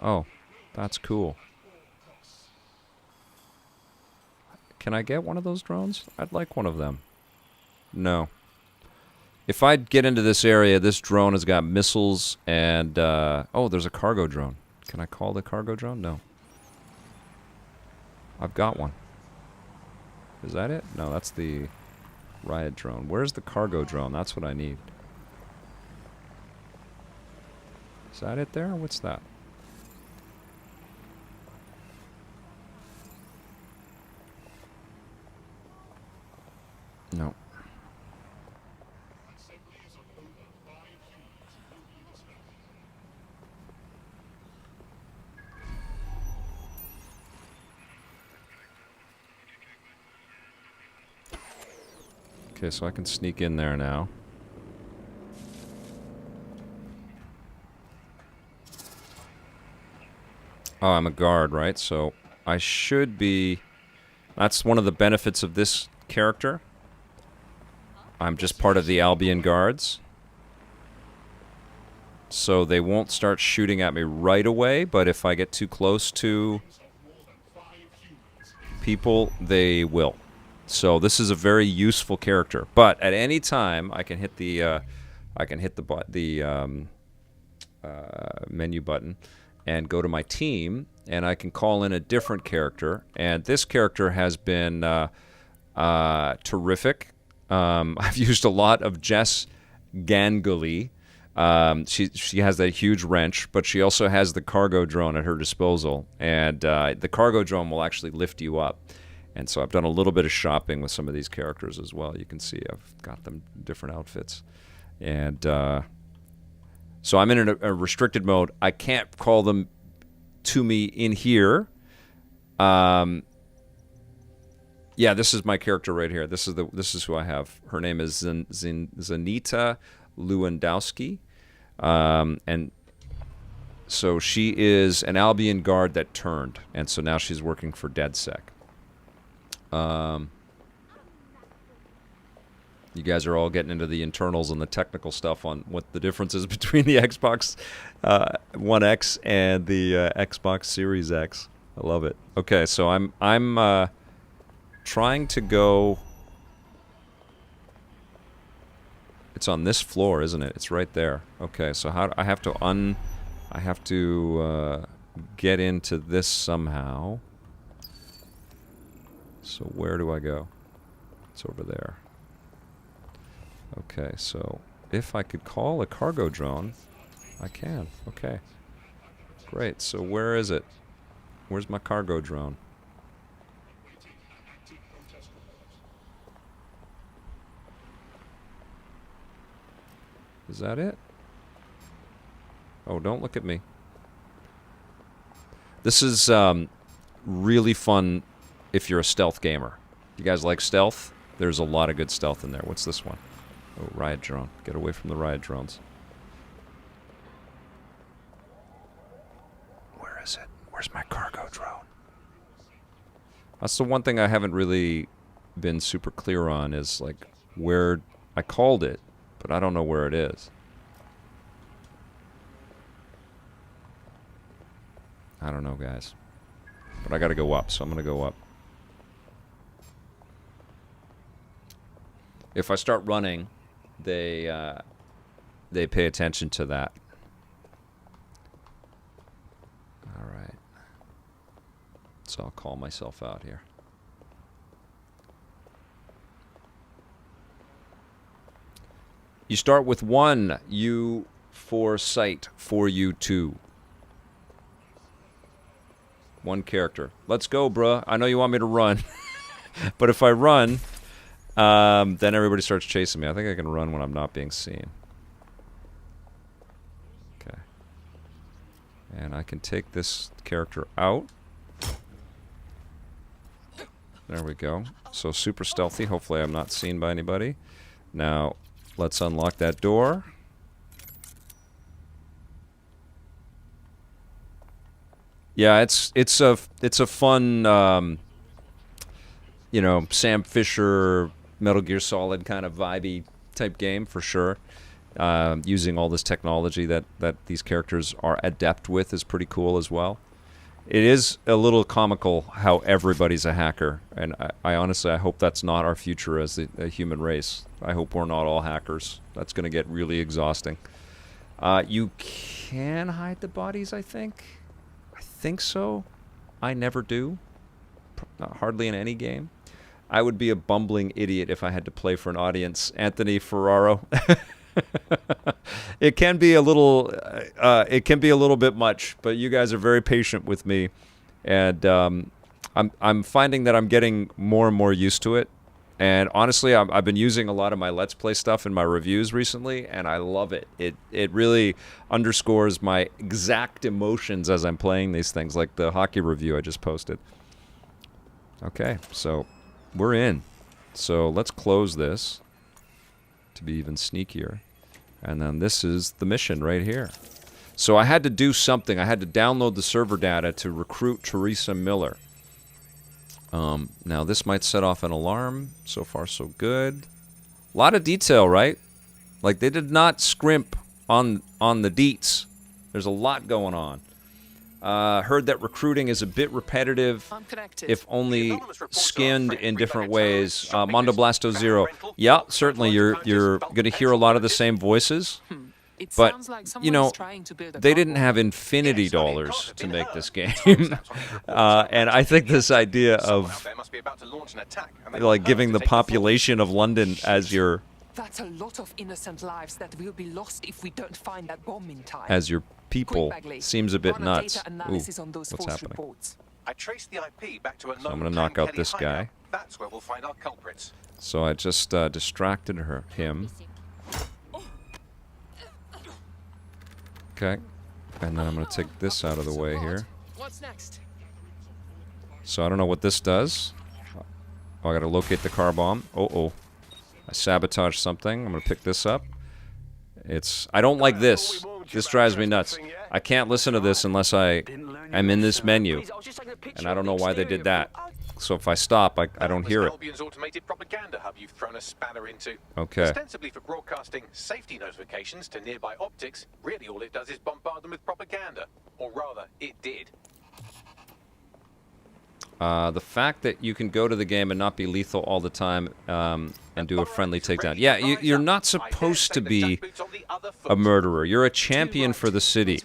Oh, that's cool. Can I get one of those drones? I'd like one of them. No. if I get into this area, this drone has got missiles and... oh, there's a cargo drone. Can I call the cargo drone? No. I've got one. Is that it? No, that's the riot drone. Where's the cargo drone? That's what I need. Is that it there? What's that? No. Okay, so I can sneak in there now. Oh, I'm a guard, right? So I should be... That's one of the benefits of this character. I'm just part of the Albion Guards. So they won't start shooting at me right away, but if I get too close to people, they will. So this is a very useful character. But at any time, I can hit the menu button and go to my team, and I can call in a different character. And this character has been terrific. I've used a lot of Jess Ganguli. She has that huge wrench, but she also has the cargo drone at her disposal. And the cargo drone will actually lift you up. And so I've done a little bit of shopping with some of these characters as well. You can see I've got them different outfits. And so I'm in a restricted mode. I can't call them to me in here. Yeah, this is my character right here. This is who I have. Her name is Zanita Lewandowski. And so she is an Albion guard that turned. And so now she's working for DedSec. You guys are all getting into the internals and the technical stuff on what the difference is between the Xbox One X and the Xbox Series X. I love it. Okay, so I'm trying to go. It's on this floor, isn't it? It's right there. Okay, so how I have to get into this somehow. So where do I go? It's over there. Okay, so if I could call a cargo drone, I can. Okay. Great. So where is it? Where's my cargo drone? Is that it? Oh, don't look at me. This is really fun if you're a stealth gamer. You guys like stealth? There's a lot of good stealth in there. What's this one? Oh, riot drone. Get away from the riot drones. Where is it? Where's my cargo drone? That's the one thing I haven't really been super clear on is like where I called it, but I don't know where it is. I don't know, guys. But I gotta go up, so I'm gonna go up. If I start running, they pay attention to that. All right. So I'll call myself out here. You start with 1 U for sight, 4 U2. 1 character. Let's go, bruh. I know you want me to run. But if I run, then everybody starts chasing me. I think I can run when I'm not being seen. Okay. And I can take this character out. There we go. So super stealthy. Hopefully I'm not seen by anybody. Now, let's unlock that door. Yeah, it's a fun you know, Sam Fisher, Metal Gear Solid kind of vibey type game for sure. Using all this technology that these characters are adept with is pretty cool as well. It is a little comical how everybody's a hacker, and I honestly I hope that's not our future as a human race. I hope we're not all hackers. That's going to get really exhausting. You can hide the bodies, I think. I think so. I never do. Hardly in any game. I would be a bumbling idiot if I had to play for an audience. Anthony Ferraro. It can be a little bit much, but you guys are very patient with me, and I'm finding that I'm getting more and more used to it. And honestly, I've been using a lot of my Let's Play stuff in my reviews recently, and I love it. It really underscores my exact emotions as I'm playing these things, like the hockey review I just posted. Okay, so we're in. So let's close this to be even sneakier. And then this is the mission right here. So I had to do something. I had to download the server data to recruit Teresa Miller. Now this might set off an alarm. So far so good. A lot of detail, right? Like they did not scrimp on the deets. There's a lot going on. Heard that recruiting is a bit repetitive, if only skinned in different ways. Mondo Blasto Zero. Yeah, certainly you're going to hear a lot of the same voices. But, you know, they didn't have infinity dollars to make this game. And I think this idea of, like, giving the population of London as your... That's a lot of innocent lives that will be lost if we don't find that bomb in time. As your people seems a bit nuts. Ooh, what's happening? I traced the IP back to a So I'm going to knock out this guy. That's where we'll find our culprits. So I just distracted him. Okay. And then I'm going to take this out of the way here. What's next? So I don't know what this does. Oh, I got to locate the car bomb. Oh. I sabotaged something. I'm going to pick this up. I don't like this. This drives me nuts. I can't listen to this unless I'm in this menu. And I don't know why they did that. So if I stop, I don't hear it. Automated propaganda hub you've thrown a spanner into. Okay. Ostensibly for broadcasting safety notifications to nearby optics, really all it does is bombard them with propaganda. Or rather, it did. The fact that you can go to the game and not be lethal all the time and do a friendly takedown. Yeah, you're not supposed to be a murderer. You're a champion for the city.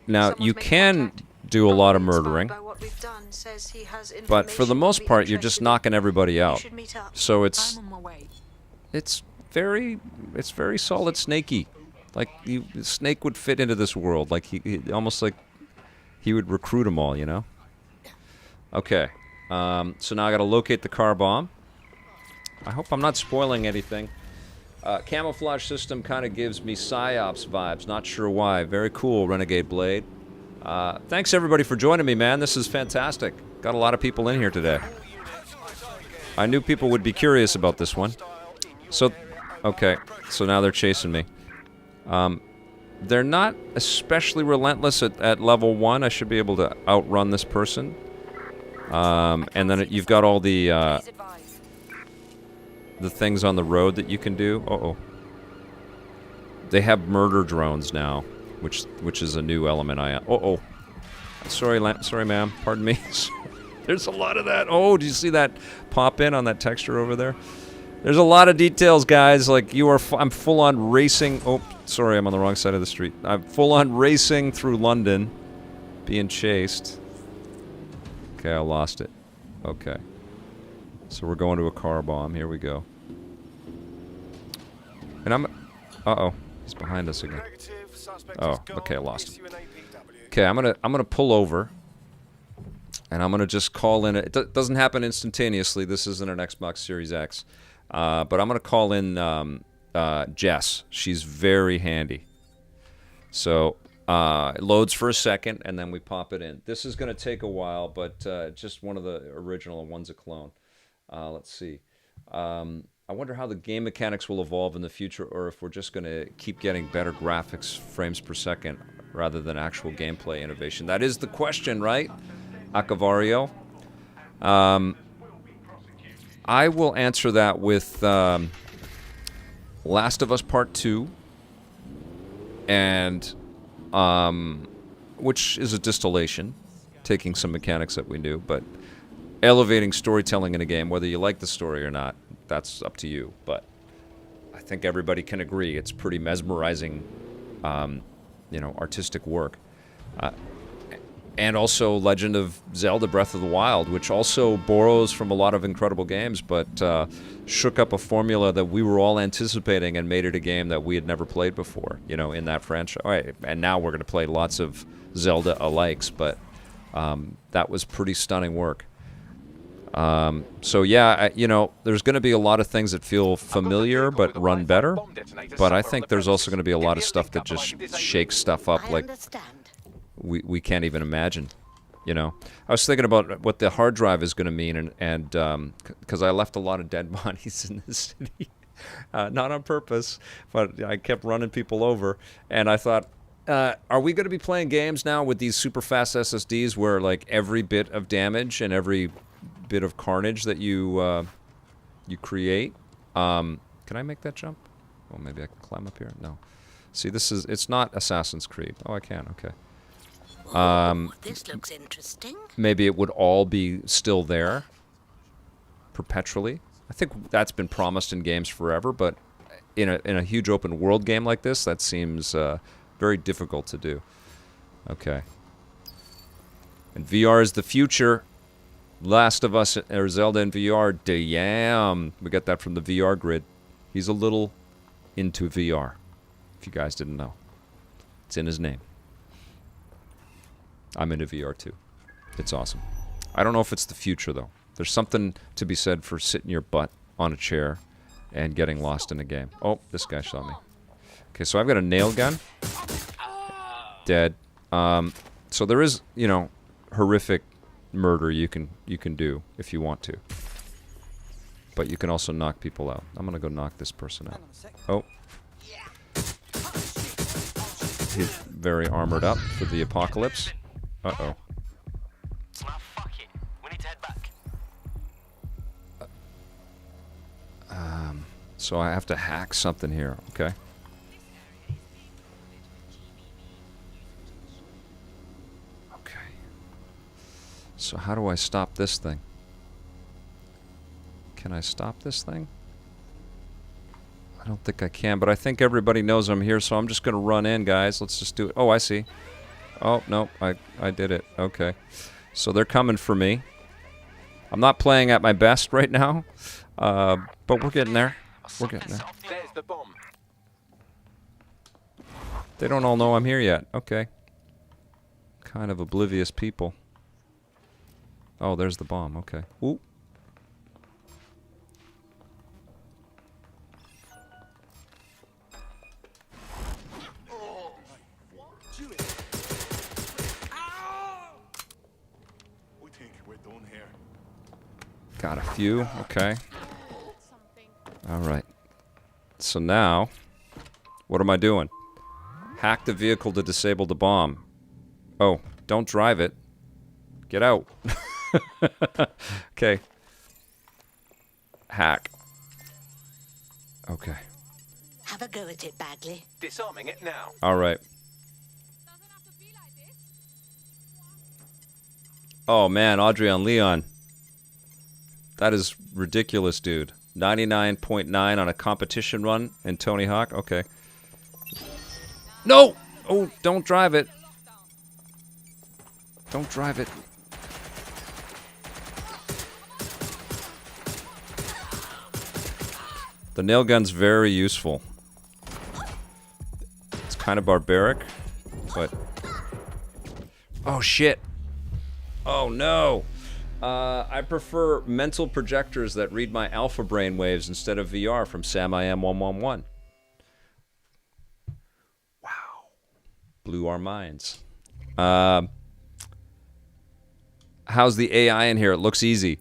Now, you can do a lot of murdering, but for the most part, you're just knocking everybody out. So it's very solid Snakey. Like, Snake would fit into this world. Like, he almost like he would recruit them all, you know? Okay, so now I gotta locate the car bomb. I hope I'm not spoiling anything. Camouflage system kind of gives me PsyOps vibes, not sure why. Very cool, Renegade Blade. Thanks everybody for joining me, man. This is fantastic. Got a lot of people in here today. I knew people would be curious about this one. So, okay, so now they're chasing me. They're not especially relentless at level 1. I should be able to outrun this person. And then you've got all the things on the road that you can do. Uh-oh. They have murder drones now, which is a new element. Uh-oh. Sorry, ma'am. Pardon me. There's a lot of that. Oh, did you see that pop in on that texture over there? There's a lot of details, guys. Like, I'm full-on racing. Oh, sorry, I'm on the wrong side of the street. I'm full-on racing through London, being chased. Okay, I lost it. Okay. So we're going to a car bomb. Here we go. And uh-oh. He's behind us again. Oh, okay, I lost him. Okay, I'm gonna pull over. And I'm gonna just call in. It doesn't happen instantaneously. This isn't an Xbox Series X. But I'm gonna call in Jess. She's very handy. So it loads for a second, and then we pop it in. This is going to take a while, but just one of the original, and one's a clone. Let's see. I wonder how the game mechanics will evolve in the future, or if we're just going to keep getting better graphics frames per second rather than actual gameplay innovation. That is the question, right, Acavario? I will answer that with Last of Us Part 2 and which is a distillation, taking some mechanics that we knew, but elevating storytelling in a game, whether you like the story or not, that's up to you. But I think everybody can agree it's pretty mesmerizing, artistic work. And also Legend of Zelda Breath of the Wild, which also borrows from a lot of incredible games, but shook up a formula that we were all anticipating and made it a game that we had never played before, in that franchise. All right, and now we're going to play lots of Zelda alikes, but that was pretty stunning work. So yeah, there's going to be a lot of things that feel familiar but run better, but I think there's also going to be a lot of stuff that just shakes stuff up like we can't even imagine. I was thinking about what the hard drive is going to mean, and because I left a lot of dead bodies in the city, not on purpose, but I kept running people over, and I thought, are we going to be playing games now with these super fast SSDs where like every bit of damage and every bit of carnage that you create? Can I make that jump? Oh, maybe I can climb up here. No. See, it's not Assassin's Creed. Oh, I can. Okay. This looks interesting. Maybe it would all be still there perpetually. I think that's been promised in games forever, but in a huge open world game like this, that seems very difficult to do. Okay. And VR is the future. Last of Us or Zelda in VR. Damn. We got that from the VR grid. He's a little into VR, if you guys didn't know. It's in his name. I'm into VR too. It's awesome. I don't know if it's the future, though. There's something to be said for sitting your butt on a chair and getting lost in a game. Oh, this guy saw me. Okay, so I've got a nail gun. Dead. So there is, horrific murder you can do if you want to. But you can also knock people out. I'm gonna go knock this person out. Oh. He's very armored up for the apocalypse. Uh-oh. Fuck it. We need to head back. So I have to hack something here, okay? Okay. So how do I stop this thing? Can I stop this thing? I don't think I can, but I think everybody knows I'm here, so I'm just going to run in, guys. Let's just do it. Oh, I see. Oh, no, I did it. Okay. So they're coming for me. I'm not playing at my best right now, but we're getting there. We're getting there. There's the bomb. They don't all know I'm here yet. Okay. Kind of oblivious people. Oh, there's the bomb. Okay. Ooh. Got a few. Okay. All right. So now, what am I doing? Hack the vehicle to disable the bomb. Oh, don't drive it. Get out. Okay. Hack. Okay. Have a go at it, Bagley. Disarming it now. All right. Oh man, Audrey on Leon. That is ridiculous, dude. 99.9 on a competition run in Tony Hawk. Okay. No! Oh, don't drive it. Don't drive it. The nail gun's very useful. It's kind of barbaric, but... Oh, shit. Oh, no. I prefer mental projectors that read my alpha brain waves instead of VR from SamIam111. Wow. Blew our minds. How's the AI in here? It looks easy.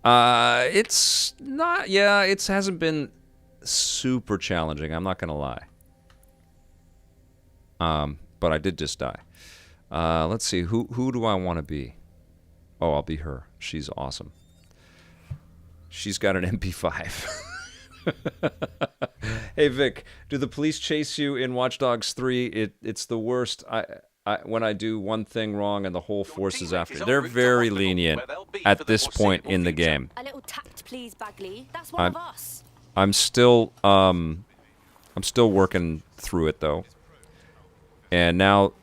It's not, yeah, it hasn't been super challenging, I'm not going to lie. But I did just die. Let's see, who do I want to be? Oh, I'll be her. She's awesome. She's got an MP5. Hey, Vic, do the police chase you in Watch Dogs 3? It's the worst. I when I do one thing wrong and the whole force is after. They're very lenient at this point in the game. A little tact, please, Bagley. That's one of us. I'm still working through it though. And now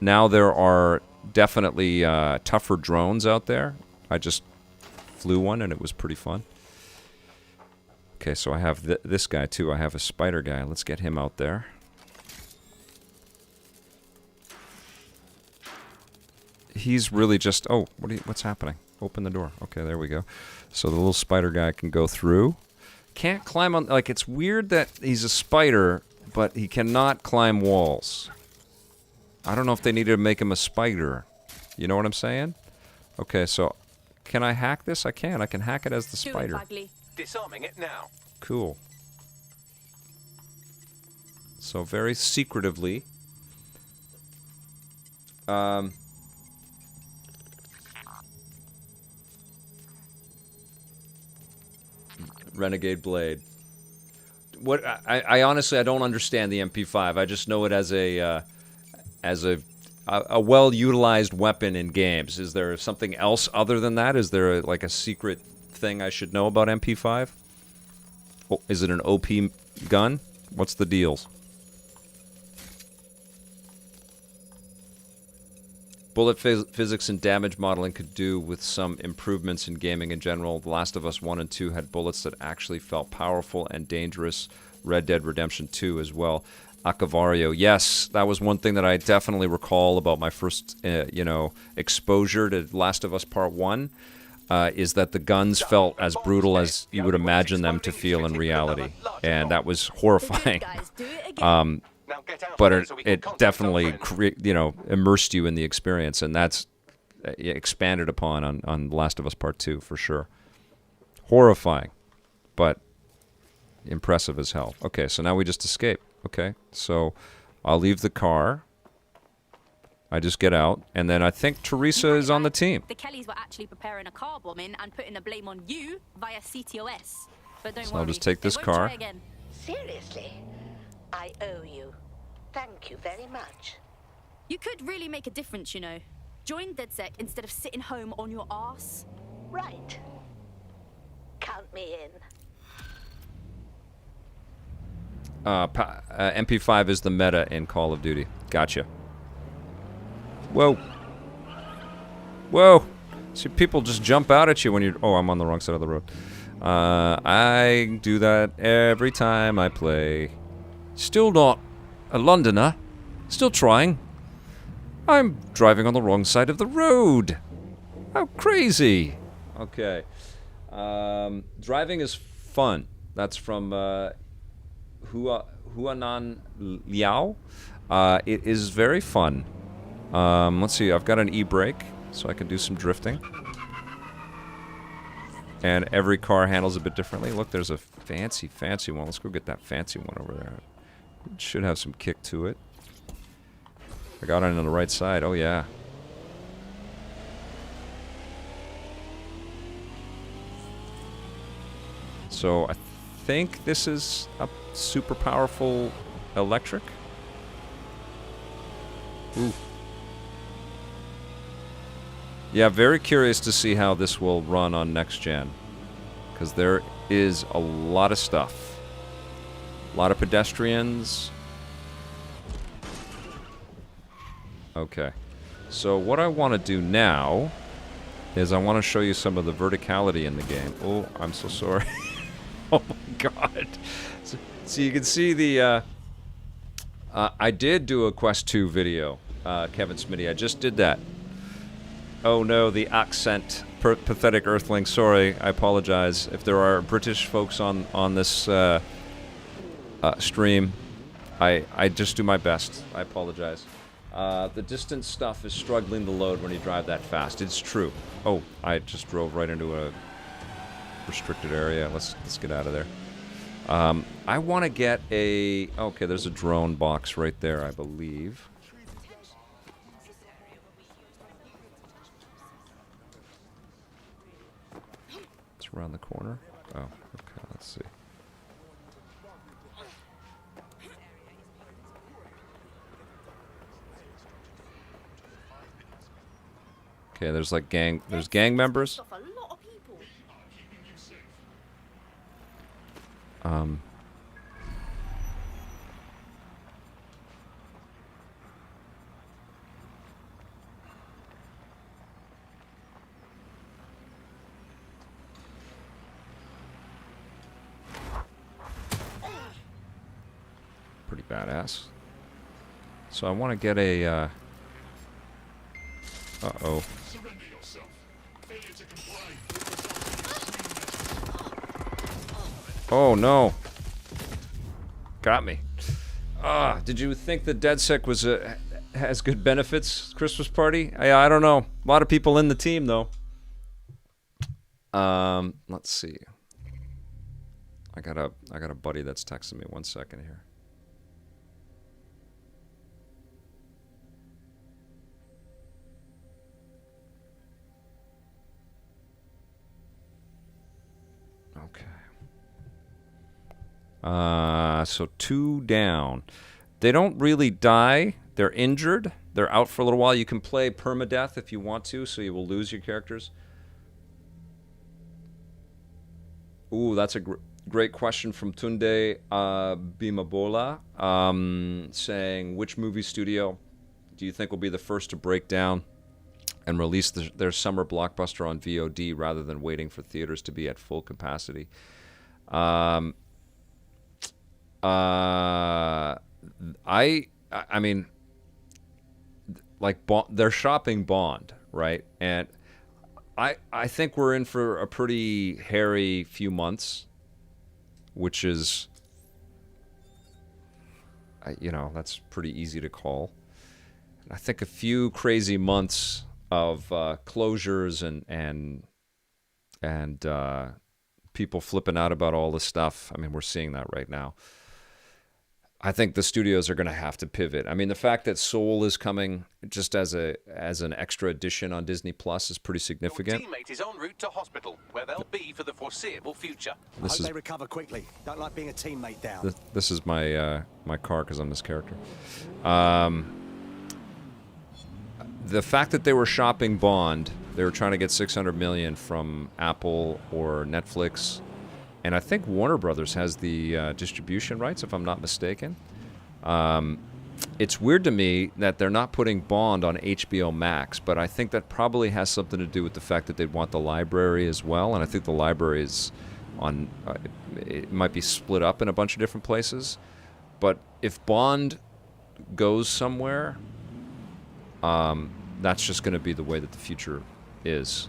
there are definitely tougher drones out there. I just flew one and it was pretty fun. Okay, so I have this guy too. I have a spider guy. Let's get him out there. He's really just... Oh, what's happening? Open the door. Okay, there we go. So the little spider guy can go through. Can't climb on... Like, it's weird that he's a spider, but he cannot climb walls. I don't know if they needed to make him a spider. You know what I'm saying? Okay, so... Can I hack this? I can. I can hack it as the spider. Do it, Bagley. Disarming it now. Cool. So very secretively... Renegade Blade. What I honestly I don't understand the MP5. I just know it as a well utilized weapon in games. Is there something else other than that? Is there like a secret thing I should know about MP5? Oh, is it an OP gun? What's the deals? Bullet physics and damage modeling could do with some improvements in gaming in general. The Last of Us 1 and 2 had bullets that actually felt powerful and dangerous. Red Dead Redemption 2 as well. Acavario, yes, that was one thing that I definitely recall about my first, exposure to Last of Us Part 1, is that the guns felt as brutal as you would imagine them to feel in reality. And that was horrifying. But it definitely, immersed you in the experience, and that's expanded upon on Last of Us Part 2, for sure. Horrifying, but impressive as hell. Okay, so now we just escape. Okay, so I'll leave the car. I just get out, and then I think Teresa is on the team. The Kellys were actually preparing a car bombing and putting the blame on you via CTOS. But don't worry, I'll just take this they won't car. try again. Seriously? I owe you. Thank you very much. You could really make a difference, you know. Join DedSec instead of sitting home on your arse. Right. Count me in. MP5 is the meta in Call of Duty. Gotcha. Whoa. Whoa. See, people just jump out at you when you're... Oh, I'm on the wrong side of the road. I do that every time I play. Still not a Londoner. Still trying. I'm driving on the wrong side of the road. How crazy. Okay. Driving is fun. That's from Huanan Liao. It is very fun. Let's see. I've got an e-brake, so I can do some drifting. And every car handles a bit differently. Look, there's a fancy one. Let's go get that fancy one over there. It should have some kick to it. I got it on the right side. Oh, yeah. So I think this is a super powerful electric. Ooh. Yeah, very curious to see how this will run on next gen. Because there is a lot of stuff. A lot of pedestrians. Okay. So what I want to do now is I want to show you some of the verticality in the game. Oh, I'm so sorry. Oh my god. So you can see the... I did do a Quest 2 video, Kevin Smitty. I just did that. Oh no, the accent. Pathetic Earthling. Sorry, I apologize. If there are British folks on this stream, I just do my best. I apologize. The distance stuff is struggling to load when you drive that fast. It's true. Oh, I just drove right into a restricted area. Let's get out of there. I want to get a... Okay, there's a drone box right there, I believe. It's around the corner. Oh, okay, let's see. Okay, there's like there's gang members. Off a lot of people. Pretty badass. So I want to get a, uh-oh. Oh, no. Got me. Did you think the DedSec was has good benefits Christmas party? I don't know. A lot of people in the team, though. Let's see. I got a buddy that's texting me. 1 second here. Okay. So 2 down. They don't really die. They're injured. They're out for a little while. You can play permadeath if you want to, so you will lose your characters. Ooh, that's a great question from Tunde Bimabola, saying, which movie studio do you think will be the first to break down and release their summer blockbuster on VOD rather than waiting for theaters to be at full capacity? I mean, like, they're shopping Bond, right? And I think we're in for a pretty hairy few months, which is, that's pretty easy to call. I think a few crazy months of closures and people flipping out about all this stuff. I mean, we're seeing that right now. I think the studios are going to have to pivot. I mean, the fact that Soul is coming just as an extra addition on Disney Plus is pretty significant. Your teammate is en route to hospital, where they'll be for the foreseeable future. I hope they recover quickly. Don't like being a teammate down. This is my my car because I'm this character. The fact that they were shopping Bond, they were trying to get $600 million from Apple or Netflix. And I think Warner Brothers has the distribution rights, if I'm not mistaken. It's weird to me that they're not putting Bond on HBO Max, but I think that probably has something to do with the fact that they want the library as well. And I think the library is on, it might be split up in a bunch of different places. But if Bond goes somewhere, that's just going to be the way that the future is.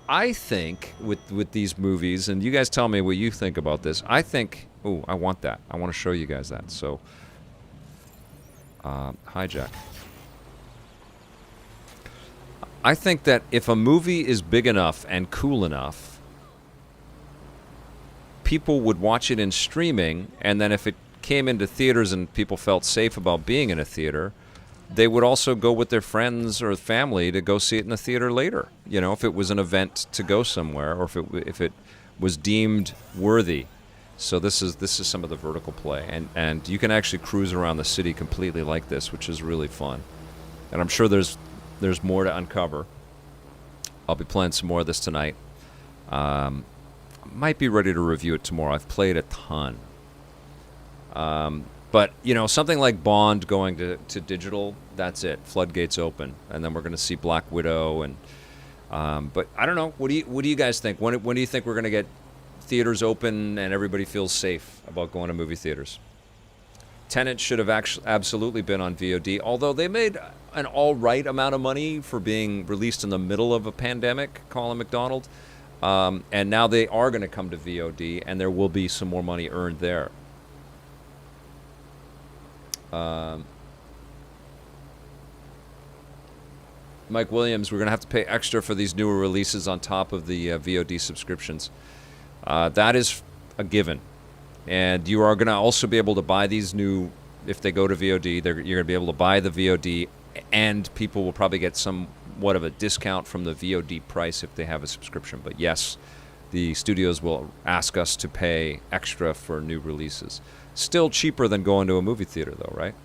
I think with these movies, and you guys tell me what you think about this. I think, I want that. I want to show you guys that. So, hijack. I think that if a movie is big enough and cool enough, people would watch it in streaming, and then if it came into theaters and people felt safe about being in a theater, they would also go with their friends or family to go see it in the theater later. If it was an event to go somewhere, or if it was deemed worthy. So this is some of the vertical play, and you can actually cruise around the city completely like this, which is really fun. And I'm sure there's more to uncover. I'll be playing some more of this tonight. Might be ready to review it tomorrow. I've played a ton. But, something like Bond going to digital, that's it. Floodgates open. And then we're going to see Black Widow. And but I don't know. What do you guys think? When do you think we're going to get theaters open and everybody feels safe about going to movie theaters? Tenet should have absolutely been on VOD, although they made an all right amount of money for being released in the middle of a pandemic, Colin McDonald. And now they are going to come to VOD, and there will be some more money earned there. Mike Williams, we're going to have to pay extra for these newer releases on top of the VOD subscriptions. That is a given. And you are going to also be able to buy these new, if they go to VOD, you're going to be able to buy the VOD, and people will probably get somewhat of a discount from the VOD price if they have a subscription. But yes, the studios will ask us to pay extra for new releases. Still cheaper than going to a movie theater, though, right?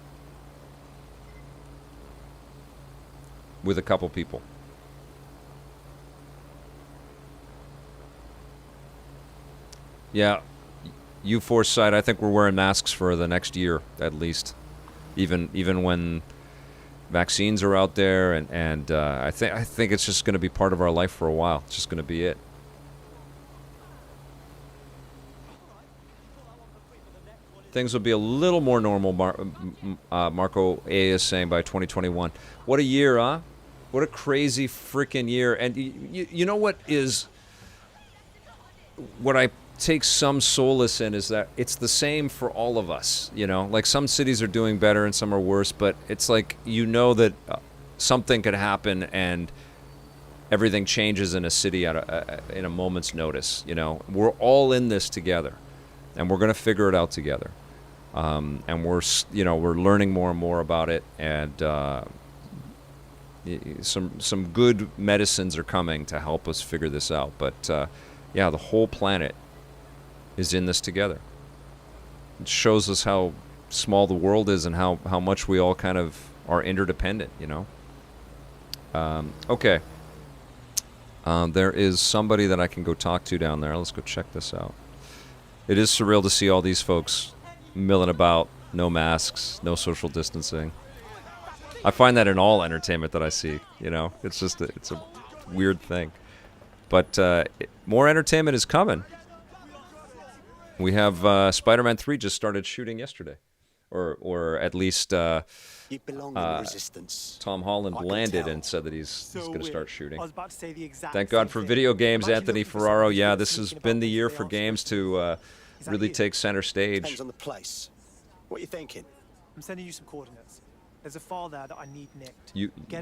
With a couple people. Yeah, you foresight. I think we're wearing masks for the next year at least, even when vaccines are out there, and I think it's just going to be part of our life for a while. It's just going to be it. Things will be a little more normal, Marco A is saying, by 2021. What a year, huh? What a crazy freaking year. And you know what I take some solace in is that it's the same for all of us, you know? Like, some cities are doing better and some are worse, but it's like, you know that something could happen and everything changes in a city in a moment's notice, you know? We're all in this together, and we're going to figure it out together. And we're learning more and more about it, and some good medicines are coming to help us figure this out. But yeah, the whole planet is in this together. It shows us how small the world is and how much we all kind of are interdependent, you know? Okay. There is somebody that I can go talk to down there. Let's go check this out. It is surreal to see all these folks milling about, no masks, no social distancing. I find that in all entertainment that I see, you know. It's just it's a weird thing. But more entertainment is coming. We have Spider-Man 3 just started shooting yesterday. Or at least Tom Holland landed and said that he's going to start shooting. Thank God for video games, Anthony Ferraro. Yeah, this has been the year for games to really take center stage. Depends on the place. What are you thinking? I'm sending you some coordinates. There's a file there that I need nicked.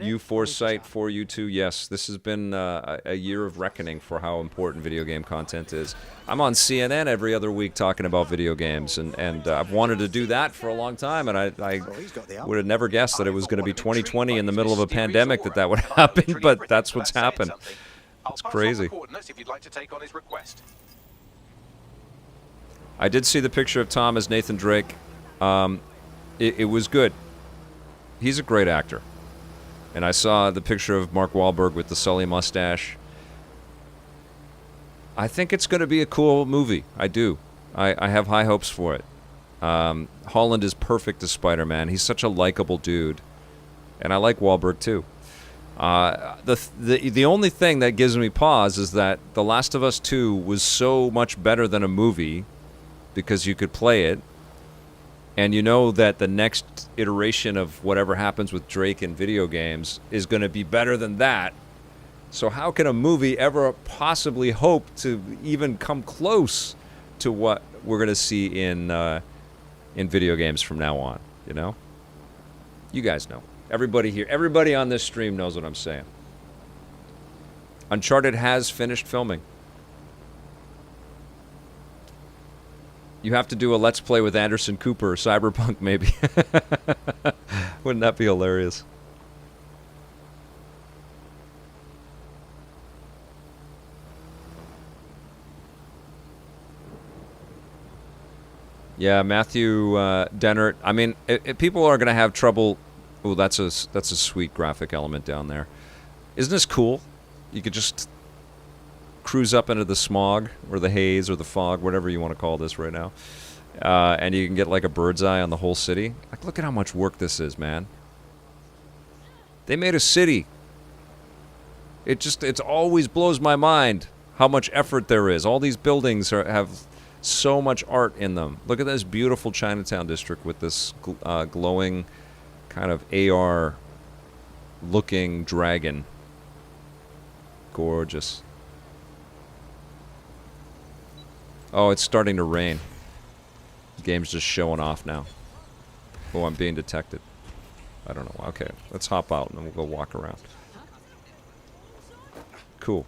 You foresight for you too. Yes, this has been a year of reckoning for how important video game content is. I'm on CNN every other week talking about video games, and I've wanted to do that for a long time, and I would have never guessed that it was going to be 2020 in the middle of a pandemic that would happen, but that's what's happened. It's crazy. I did see the picture of Tom as Nathan Drake. It was good. He's a great actor. And I saw the picture of Mark Wahlberg with the Sully mustache. I think it's going to be a cool movie. I do. I have high hopes for it. Holland is perfect as Spider-Man. He's such a likable dude. And I like Wahlberg too. The only thing that gives me pause is that The Last of Us 2 was so much better than a movie because you could play it. And you know that the next iteration of whatever happens with Drake in video games is going to be better than that. So how can a movie ever possibly hope to even come close to what we're going to see in video games from now on? You know? You guys know. Everybody here, everybody on this stream knows what I'm saying. Uncharted has finished filming. You have to do a Let's Play with Anderson Cooper or Cyberpunk, maybe. Wouldn't that be hilarious? Yeah, Matthew Dennert. I mean, people are going to have trouble. Oh, that's a sweet graphic element down there. Isn't this cool? You could just cruise up into the smog or the haze or the fog, whatever you want to call this right now, and you can get like a bird's eye on the whole city. Like, look at how much work this is, man. They made a city. It always blows my mind how much effort there is. All these buildings have so much art in them. Look at this beautiful Chinatown district with this glowing kind of AR looking dragon. Gorgeous. Oh, it's starting to rain. The game's just showing off now. Oh, I'm being detected. I don't know. Okay, let's hop out and then we'll go walk around. Cool.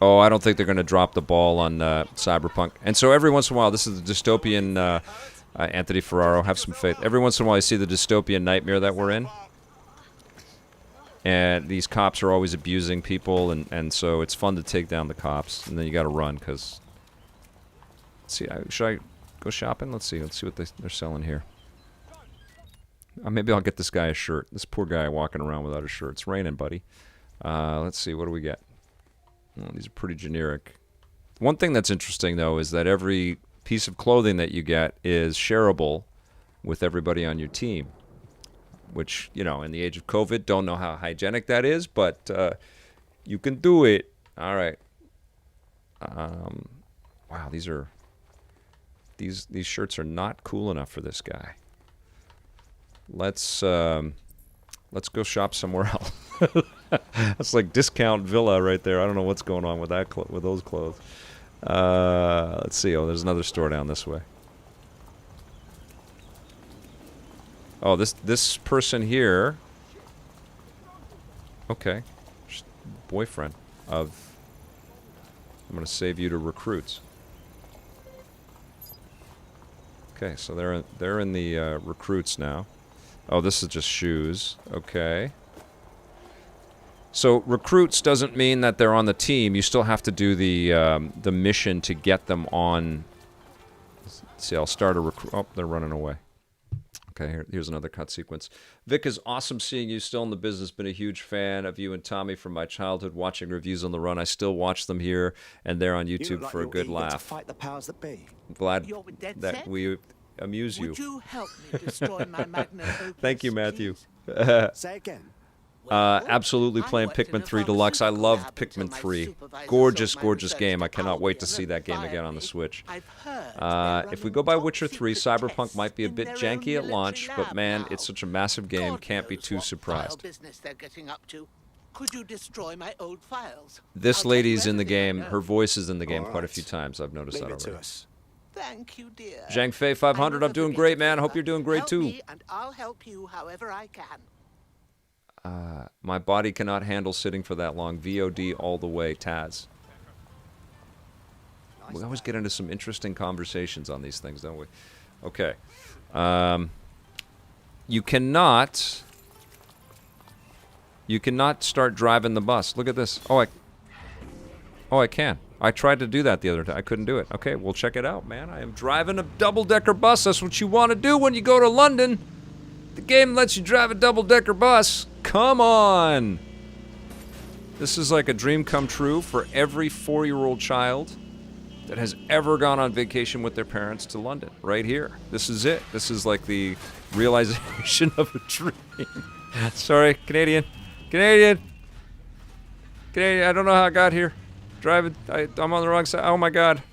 Oh, I don't think they're going to drop the ball on Cyberpunk. And so every once in a while, this is the dystopian, Anthony Ferraro, have some faith. Every once in a while, I see the dystopian nightmare that we're in. And these cops are always abusing people, and so it's fun to take down the cops. And then you got to run, because... Let's see, should I go shopping? Let's see what they're selling here. Maybe I'll get this guy a shirt. This poor guy walking around without a shirt. It's raining, buddy. Let's see, what do we get? Well, these are pretty generic. One thing that's interesting, though, is that every piece of clothing that you get is shareable with everybody on your team, which, you know, in the age of COVID, don't know how hygienic that is, but you can do it. All right. Wow, these shirts are not cool enough for this guy. Let's go shop somewhere else. That's like discount villa right there. I don't know what's going on with that with those clothes. Let's see. Oh, there's another store down this way. Oh, this person here. Okay, boyfriend of. I'm gonna save you to recruits. Okay, so they're in the recruits now. Oh, this is just shoes. Okay. So recruits doesn't mean that they're on the team. You still have to do the mission to get them on. Let's see, I'll start a recruit. Oh, they're running away. Okay, here's another cut sequence. Vic, is awesome seeing you still in the business. Been a huge fan of you and Tommy from my childhood, watching reviews on the run. I still watch them here and there on YouTube for a good laugh. To fight the powers that be. I'm glad that we amuse you. Would you help me destroy my magnum opus, Thank you, Matthew. Say again. Absolutely playing Pikmin 3 Deluxe. I loved Pikmin 3. Gorgeous, gorgeous game. I cannot wait to see that game again on the Switch. If we go by Witcher 3, Cyberpunk might be a bit janky at launch, but man, it's such a massive game, can't be too surprised. Could you destroy my old files? This lady's in the game. Her voice is in the game quite a few times. I've noticed that already. Thank you, dear. Zhang Fei 500, I'm doing great, man. Hope you're doing great too. Help me and I'll help you however I can. My body cannot handle sitting for that long. VOD all the way, Taz. We always get into some interesting conversations on these things, don't we? Okay. You cannot start driving the bus. Look at this. Oh, I can. I tried to do that the other day. I couldn't do it. Okay, we'll check it out, man. I am driving a double-decker bus. That's what you want to do when you go to London. The game lets you drive a double-decker bus. Come on! This is like a dream come true for every 4-year-old child that has ever gone on vacation with their parents to London. Right here. This is it. This is like the realization of a dream. Sorry, Canadian. Canadian! Canadian, I don't know how I got here. Driving, I'm on the wrong side. Oh my god.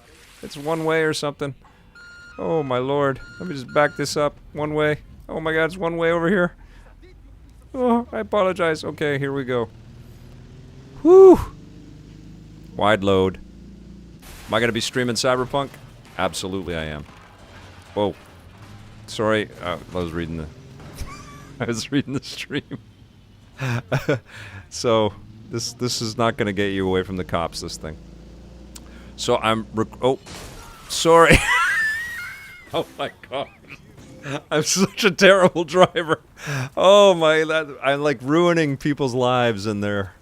It's one way or something. Oh my lord. Let me just back this up. One way. Oh my god, it's one way over here. Oh, I apologize. Okay, here we go. Whew. Wide load. Am I going to be streaming Cyberpunk? Absolutely I am. Whoa. Sorry, I was reading the... I was reading the stream. So, this is not going to get you away from the cops, this thing. So I'm... Oh. Sorry. Oh my god. I'm such a terrible driver. Oh my, I'm like ruining people's lives and their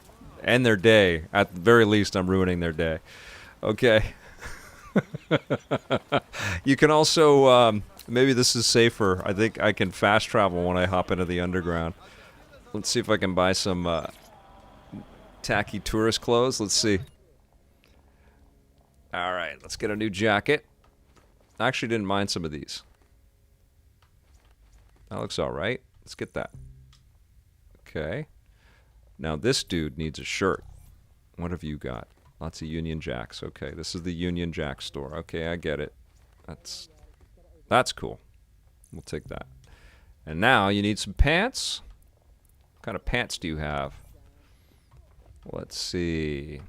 day. At the very least, I'm ruining their day. Okay. You can also, maybe this is safer. I think I can fast travel when I hop into the underground. Let's see if I can buy some tacky tourist clothes. Let's see. All right, let's get a new jacket. I actually didn't mind some of these. That looks all right. Let's get that. Okay. Now this dude needs a shirt. What have you got? Lots of Union Jacks. Okay, this is the Union Jack store. Okay, I get it. That's cool. We'll take that. And now you need some pants. What kind of pants do you have? Let's see.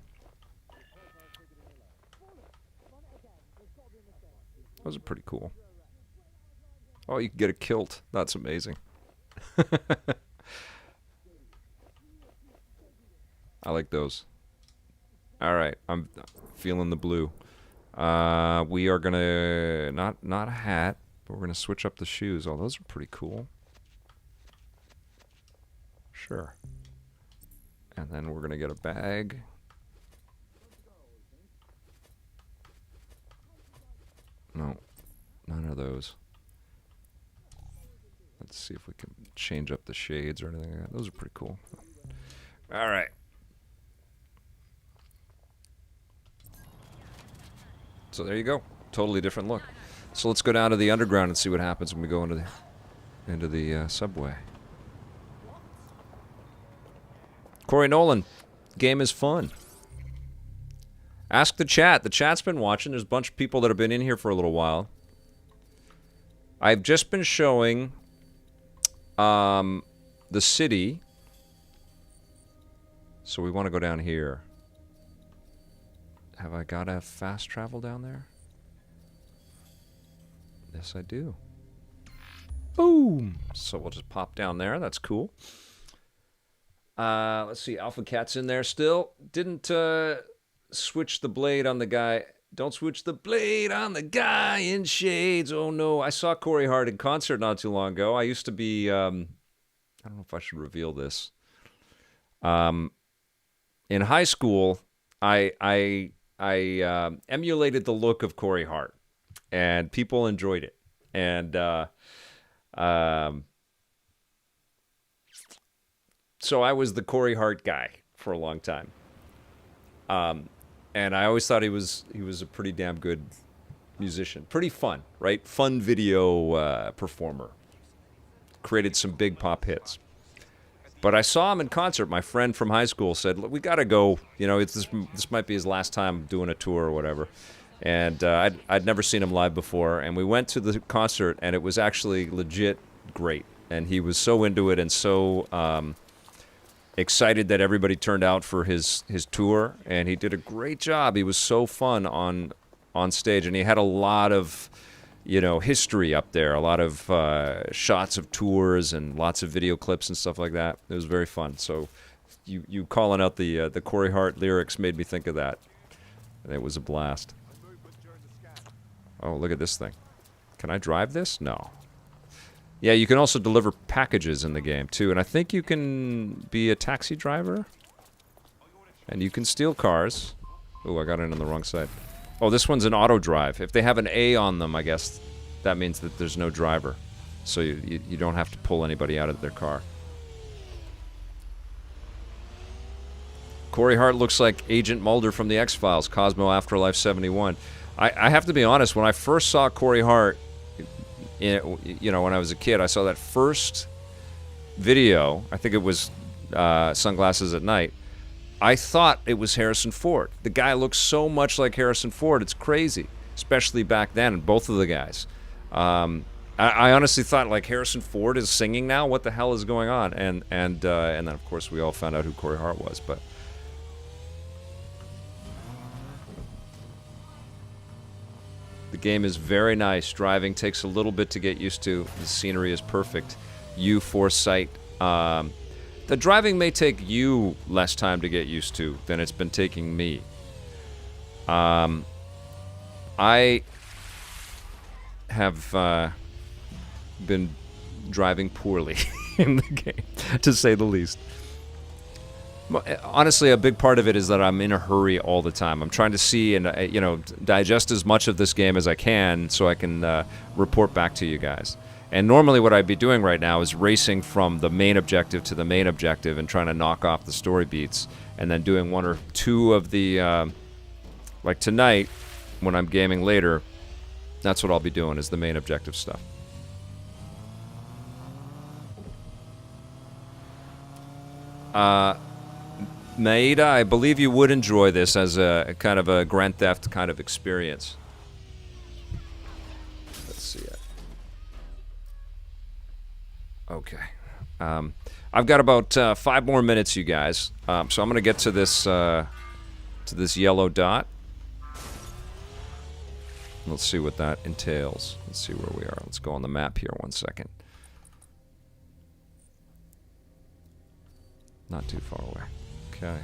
Those are pretty cool. Oh, you can get a kilt. That's amazing. I like those. All right, I'm feeling the blue. We are gonna not a hat, but we're gonna switch up the shoes. Oh, those are pretty cool. Sure. And then we're gonna get a bag. No, none of those. Let's see if we can change up the shades or anything like that. Those are pretty cool. All right. So there you go. Totally different look. So let's go down to the underground and see what happens when we go into the subway. Corey Nolan, game is fun. Ask the chat. The chat's been watching. There's a bunch of people that have been in here for a little while. I've just been showing the city. So we want to go down here. Have I got to have fast travel down there? Yes, I do. Boom! So we'll just pop down there. That's cool. Let's see. Alpha Cat's in there still. Didn't switch the blade on the guy. Don't switch the blade on the guy in shades. Oh, no. I saw Corey Hart in concert not too long ago. I used to be... I don't know if I should reveal this. In high school, I emulated the look of Corey Hart. And people enjoyed it. And so I was the Corey Hart guy for a long time. And I always thought he was a pretty damn good musician. Pretty fun, right? Fun video performer. Created some big pop hits. But I saw him in concert. My friend from high school said, "Look, we got to go. You know, this might be his last time doing a tour or whatever." And I'd never seen him live before. And we went to the concert, and it was actually legit great. And he was so into it and so excited that everybody turned out for his tour. And he did a great job. He was so fun on stage. And he had a lot of, history up there. A lot of shots of tours and lots of video clips and stuff like that. It was very fun. So you calling out the Corey Hart lyrics made me think of that. And it was a blast. Oh, look at this thing. Can I drive this? No. Yeah, you can also deliver packages in the game, too. And I think you can be a taxi driver. And you can steal cars. Oh, I got in on the wrong side. Oh, this one's an auto drive. If they have an A on them, I guess that means that there's no driver. So you don't have to pull anybody out of their car. Corey Hart looks like Agent Mulder from the X-Files, Cosmo Afterlife 71. I have to be honest, when I first saw Corey Hart, when I was a kid, I saw that first video, I think it was Sunglasses at Night, I thought it was Harrison Ford. The guy looks so much like Harrison Ford, it's crazy, especially back then, both of the guys. I honestly thought, like, Harrison Ford is singing now? What the hell is going on? And then, of course, we all found out who Corey Hart was, but... The game is very nice. Driving takes a little bit to get used to. The scenery is perfect. You, foresight. The driving may take you less time to get used to than it's been taking me. I have been driving poorly in the game, to say the least. Honestly, a big part of it is that I'm in a hurry all the time. I'm trying to see and digest as much of this game as I can so I can report back to you guys. And normally what I'd be doing right now is racing from the main objective to the main objective and trying to knock off the story beats, and then doing one or two of the, like tonight when I'm gaming later, that's what I'll be doing, is the main objective stuff. Maeda, I believe you would enjoy this as a kind of a Grand Theft kind of experience. Let's see it. Okay. I've got about 5 more minutes, you guys. So I'm going to get to this yellow dot. Let's see what that entails. Let's see where we are. Let's go on the map here 1 second. Not too far away. Okay.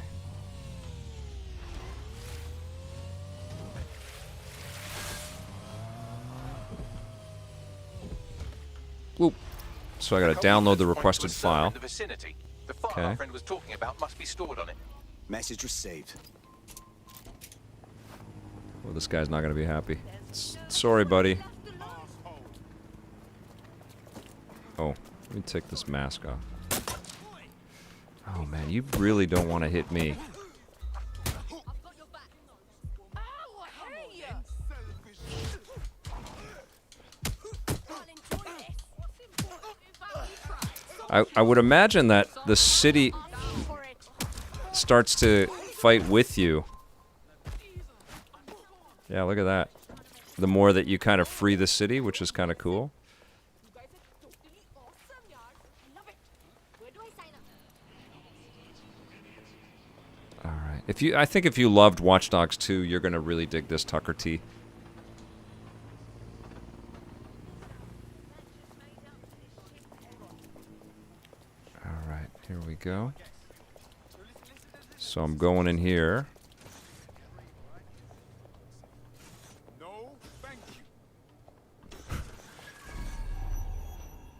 Whoop. So I gotta download the requested file. The file our friend was talking about must be stored on it. Message received. Well, this guy's not gonna be happy. Sorry, buddy. Oh, let me take this mask off. Oh man, you really don't want to hit me. I would imagine that the city starts to fight with you. Yeah, look at that. The more that you kind of free the city, which is kind of cool. All right. I think if you loved Watch Dogs 2, you're gonna really dig this, Tucker T. All right, here we go. So I'm going in here.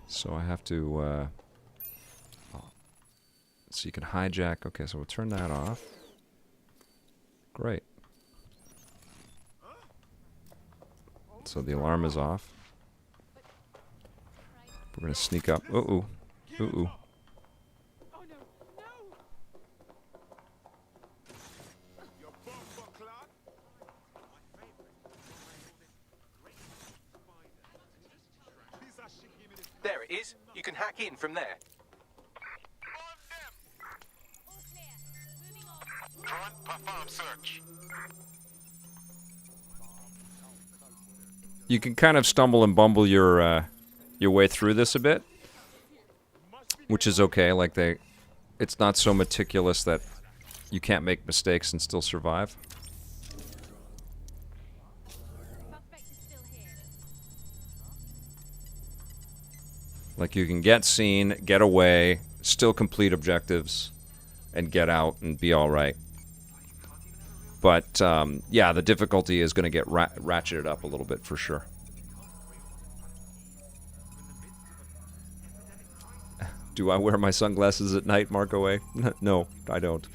So I have to, so you can hijack. Okay, so we'll turn that off. Great. So the alarm is off. We're gonna sneak up. Uh-oh. Uh-oh. There it is. You can hack in from there. Perform search. You can kind of stumble and bumble your way through this a bit, which is okay. Like it's not so meticulous that you can't make mistakes and still survive. Like you can get seen, get away, still complete objectives, and get out and be all right. But yeah, the difficulty is going to get ratcheted up a little bit for sure. Do I wear my sunglasses at night, Marco A? No, I don't.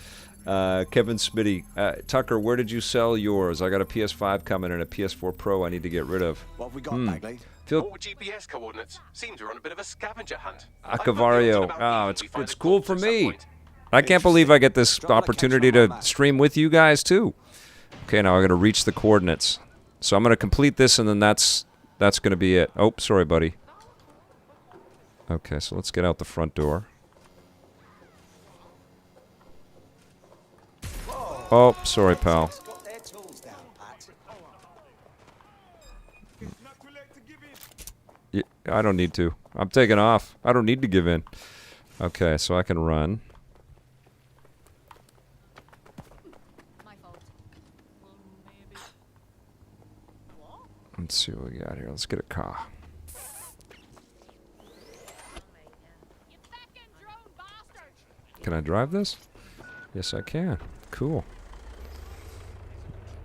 Kevin Smitty. Tucker, where did you sell yours? I got a PS5 coming and a PS4 Pro I need to get rid of. What have we got, Bagley? More GPS coordinates. Seems we're on a bit of a scavenger hunt. Acavario. Oh, it's cool for me. I can't believe I get this opportunity to stream with you guys, too. Okay, now I'm going to reach the coordinates. So I'm going to complete this, and then that's going to be it. Oh, sorry, buddy. Okay, so let's get out the front door. Oh, sorry, pal. Yeah, I don't need to. I'm taking off. I don't need to give in. Okay, so I can run. Let's see what we got here. Let's get a car. Can I drive this? Yes, I can. Cool.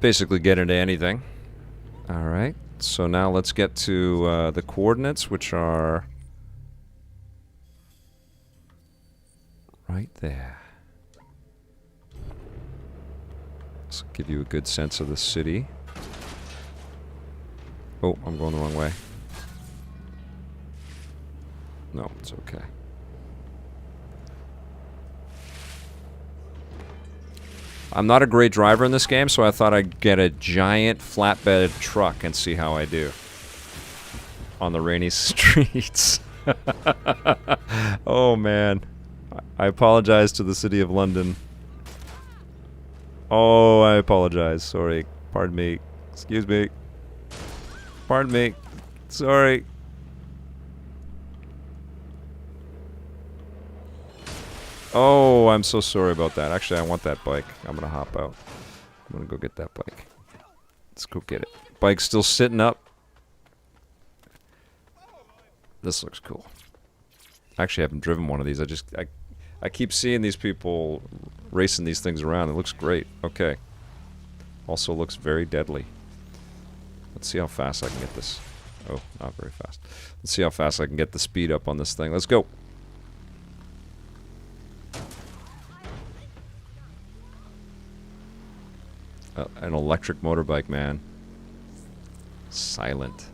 Basically get into anything. Alright, so now let's get to the coordinates, which are right there. This will give you a good sense of the city. Oh, I'm going the wrong way. No, it's okay. I'm not a great driver in this game, so I thought I'd get a giant flatbed truck and see how I do on the rainy streets. Oh, man. I apologize to the City of London. Oh, I apologize. Sorry. Pardon me. Excuse me. Pardon me. Sorry. Oh, I'm so sorry about that. Actually, I want that bike. I'm gonna hop out. I'm gonna go get that bike. Let's go get it. Bike's still sitting up. This looks cool. Actually, I haven't driven one of these. I keep seeing these people racing these things around. It looks great. Okay. Also looks very deadly. Let's see how fast I can get this. Oh, not very fast. Let's see how fast I can get the speed up on this thing. Let's go. An electric motorbike, man. Silent.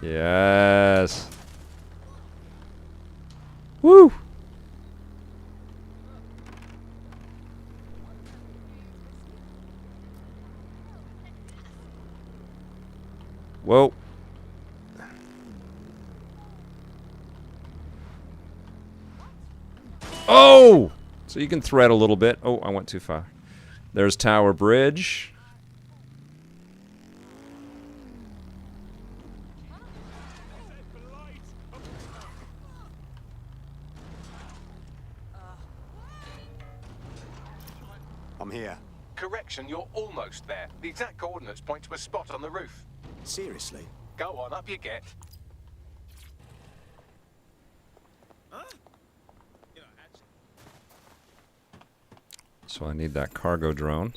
Yes. Woo! Whoa. Oh! So you can thread a little bit. Oh, I went too far. There's Tower Bridge. I'm here. Correction, you're almost there. The exact coordinates point to a spot on the roof. Seriously? Go on, up you get. So I need that cargo drone.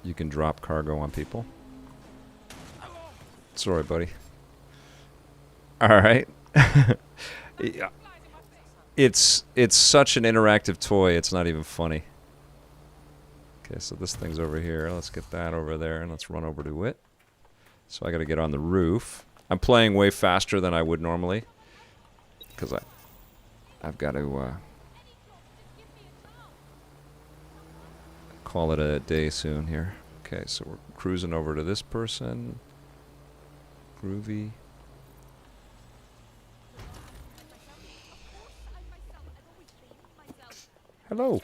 You can drop cargo on people. Sorry, buddy. All right. Yeah. It's such an interactive toy, it's not even funny. Okay, so this thing's over here. Let's get that over there, and let's run over to it. So I got to get on the roof. I'm playing way faster than I would normally, because I've got to call it a day soon here. Okay, so we're cruising over to this person. Groovy. Hello.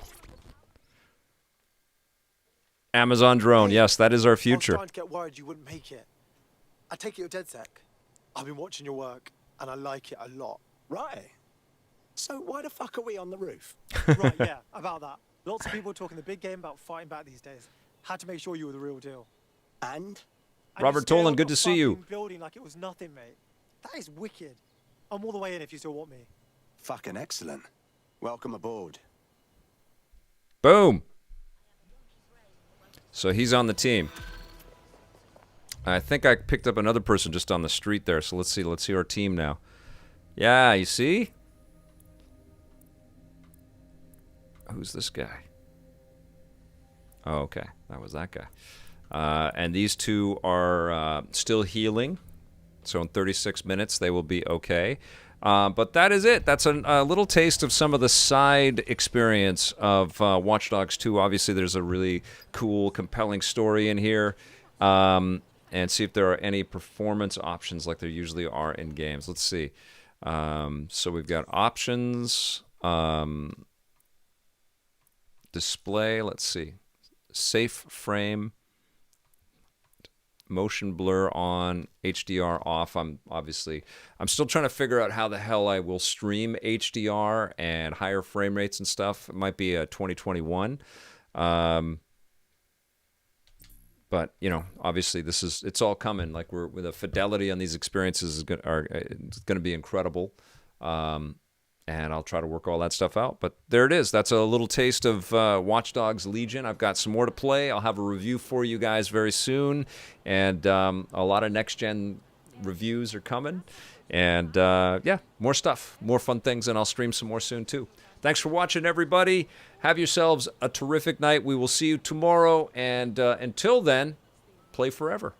Amazon drone. Yes, that is our I was future. starting to get worried you wouldn't make it. I take it you're dead, Zach. I've been watching your work, and I like it a lot. Right. So why the fuck are we on the roof? Right, yeah, about that. Lots of people talking the big game about fighting back these days. Had to make sure you were the real deal. And? And Robert you scaled Tolan, good the to see you. fucking building like it was nothing, mate. That is wicked. I'm all the way in if you still want me. Fucking excellent. Welcome aboard. Boom. So he's on the team. I think I picked up another person just on the street there. So let's see. Let's see our team now. Yeah, you see? Who's this guy? Oh, okay. That was that guy. And these two are still healing. So in 36 minutes, they will be okay. But that is it. That's a little taste of some of the side experience of Watch Dogs 2. Obviously, there's a really cool, compelling story in here. And see if there are any performance options like there usually are in games. Let's see. So we've got options. Display. Let's see. Safe frame. Motion blur on, HDR off. I'm still trying to figure out how the hell I will stream HDR and higher frame rates and stuff. It might be a 2021. But, you know, obviously it's all coming. Like the fidelity on these experiences is going to be incredible. And I'll try to work all that stuff out. But there it is. That's a little taste of Watch Dogs Legion. I've got some more to play. I'll have a review for you guys very soon. And a lot of next-gen reviews are coming. And, yeah, more stuff, more fun things, and I'll stream some more soon, too. Thanks for watching, everybody. Have yourselves a terrific night. We will see you tomorrow. And until then, play forever.